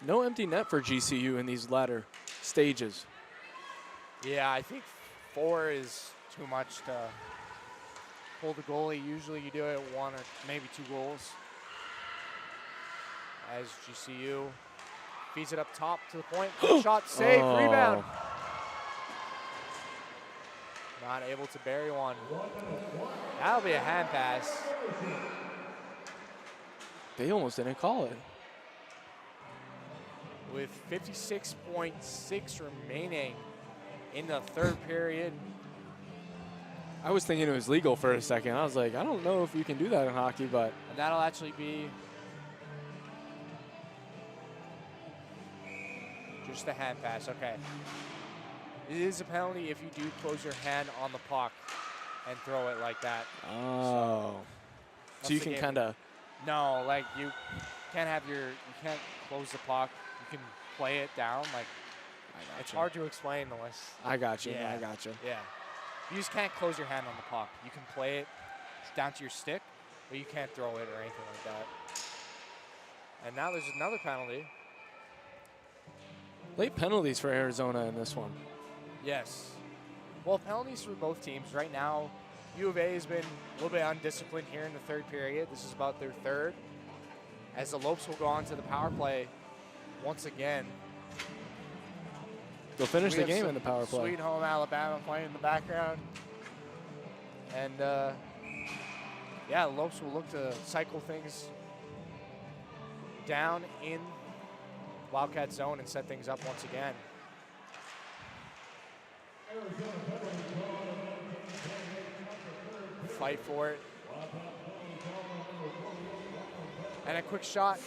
No empty net for GCU in these latter stages. Yeah, I think 4 is too much to hold the goalie. Usually you do it at 1 or maybe 2 goals. As GCU feeds it up top to the point. Shot, save, rebound. Not able to bury one. That'll be a hand pass. They almost didn't call it. With 56.6 remaining in the third period. I was thinking it was legal for a second. I was like, I don't know if you can do that in hockey, but. And that'll actually be just a hand pass. Okay. It is a penalty if you do close your hand on the puck and throw it like that. Oh. So you can kind of. No, like you can't close the puck. You can play it down. Like it's hard to explain unless. I got you. Yeah. I got you. Yeah. You just can't close your hand on the puck. You can play it down to your stick, but you can't throw it or anything like that. And now there's another penalty. Late penalties for Arizona in this one. Yes. Well, penalties for both teams. Right now, U of A has been a little bit undisciplined here in the third period. This is about their third. As the Lopes will go on to the power play once again. They'll finish the game in the power play. Sweet Home Alabama playing in the background. And, yeah, the Lopes will look to cycle things down in Wildcat zone and set things up once again. Fight for it. And a quick shot.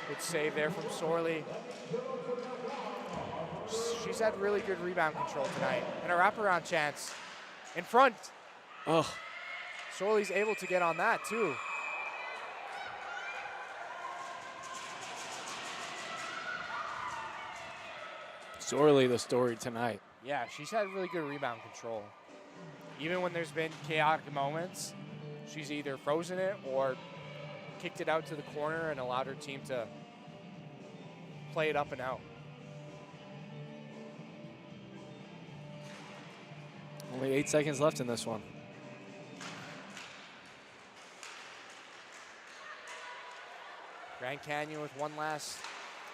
Good save there from Sorley. She's had really good rebound control tonight. And a wraparound chance in front. Oh. Sorley's able to get on that too. Sorely the story tonight. Yeah, she's had really good rebound control. Even when there's been chaotic moments, she's either frozen it or kicked it out to the corner and allowed her team to play it up and out. Only 8 seconds left in this one. Grand Canyon with one last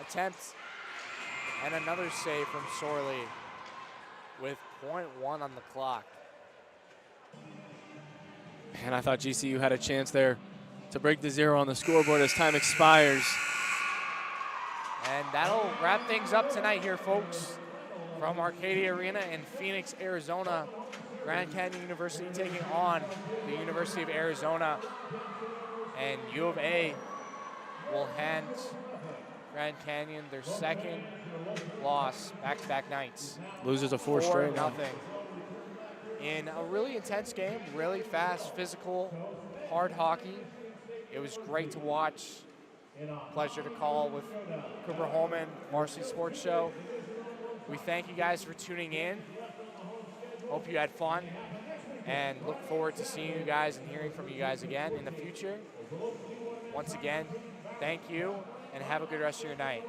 attempt. And another save from Sorley with .1 on the clock. And I thought GCU had a chance there to break the 0 on the scoreboard as time expires. And that'll wrap things up tonight here, folks. From Arcadia Arena in Phoenix, Arizona, Grand Canyon University taking on the University of Arizona. And U of A will hand Grand Canyon their second loss back-to-back nights. Loses a 4 straight now. 4-0. In a really intense game, really fast, physical, hard hockey. It was great to watch. Pleasure to call with Cooper Holman, Varsity Sports Show. We thank you guys for tuning in. Hope you had fun and look forward to seeing you guys and hearing from you guys again in the future. Once again, thank you and have a good rest of your night.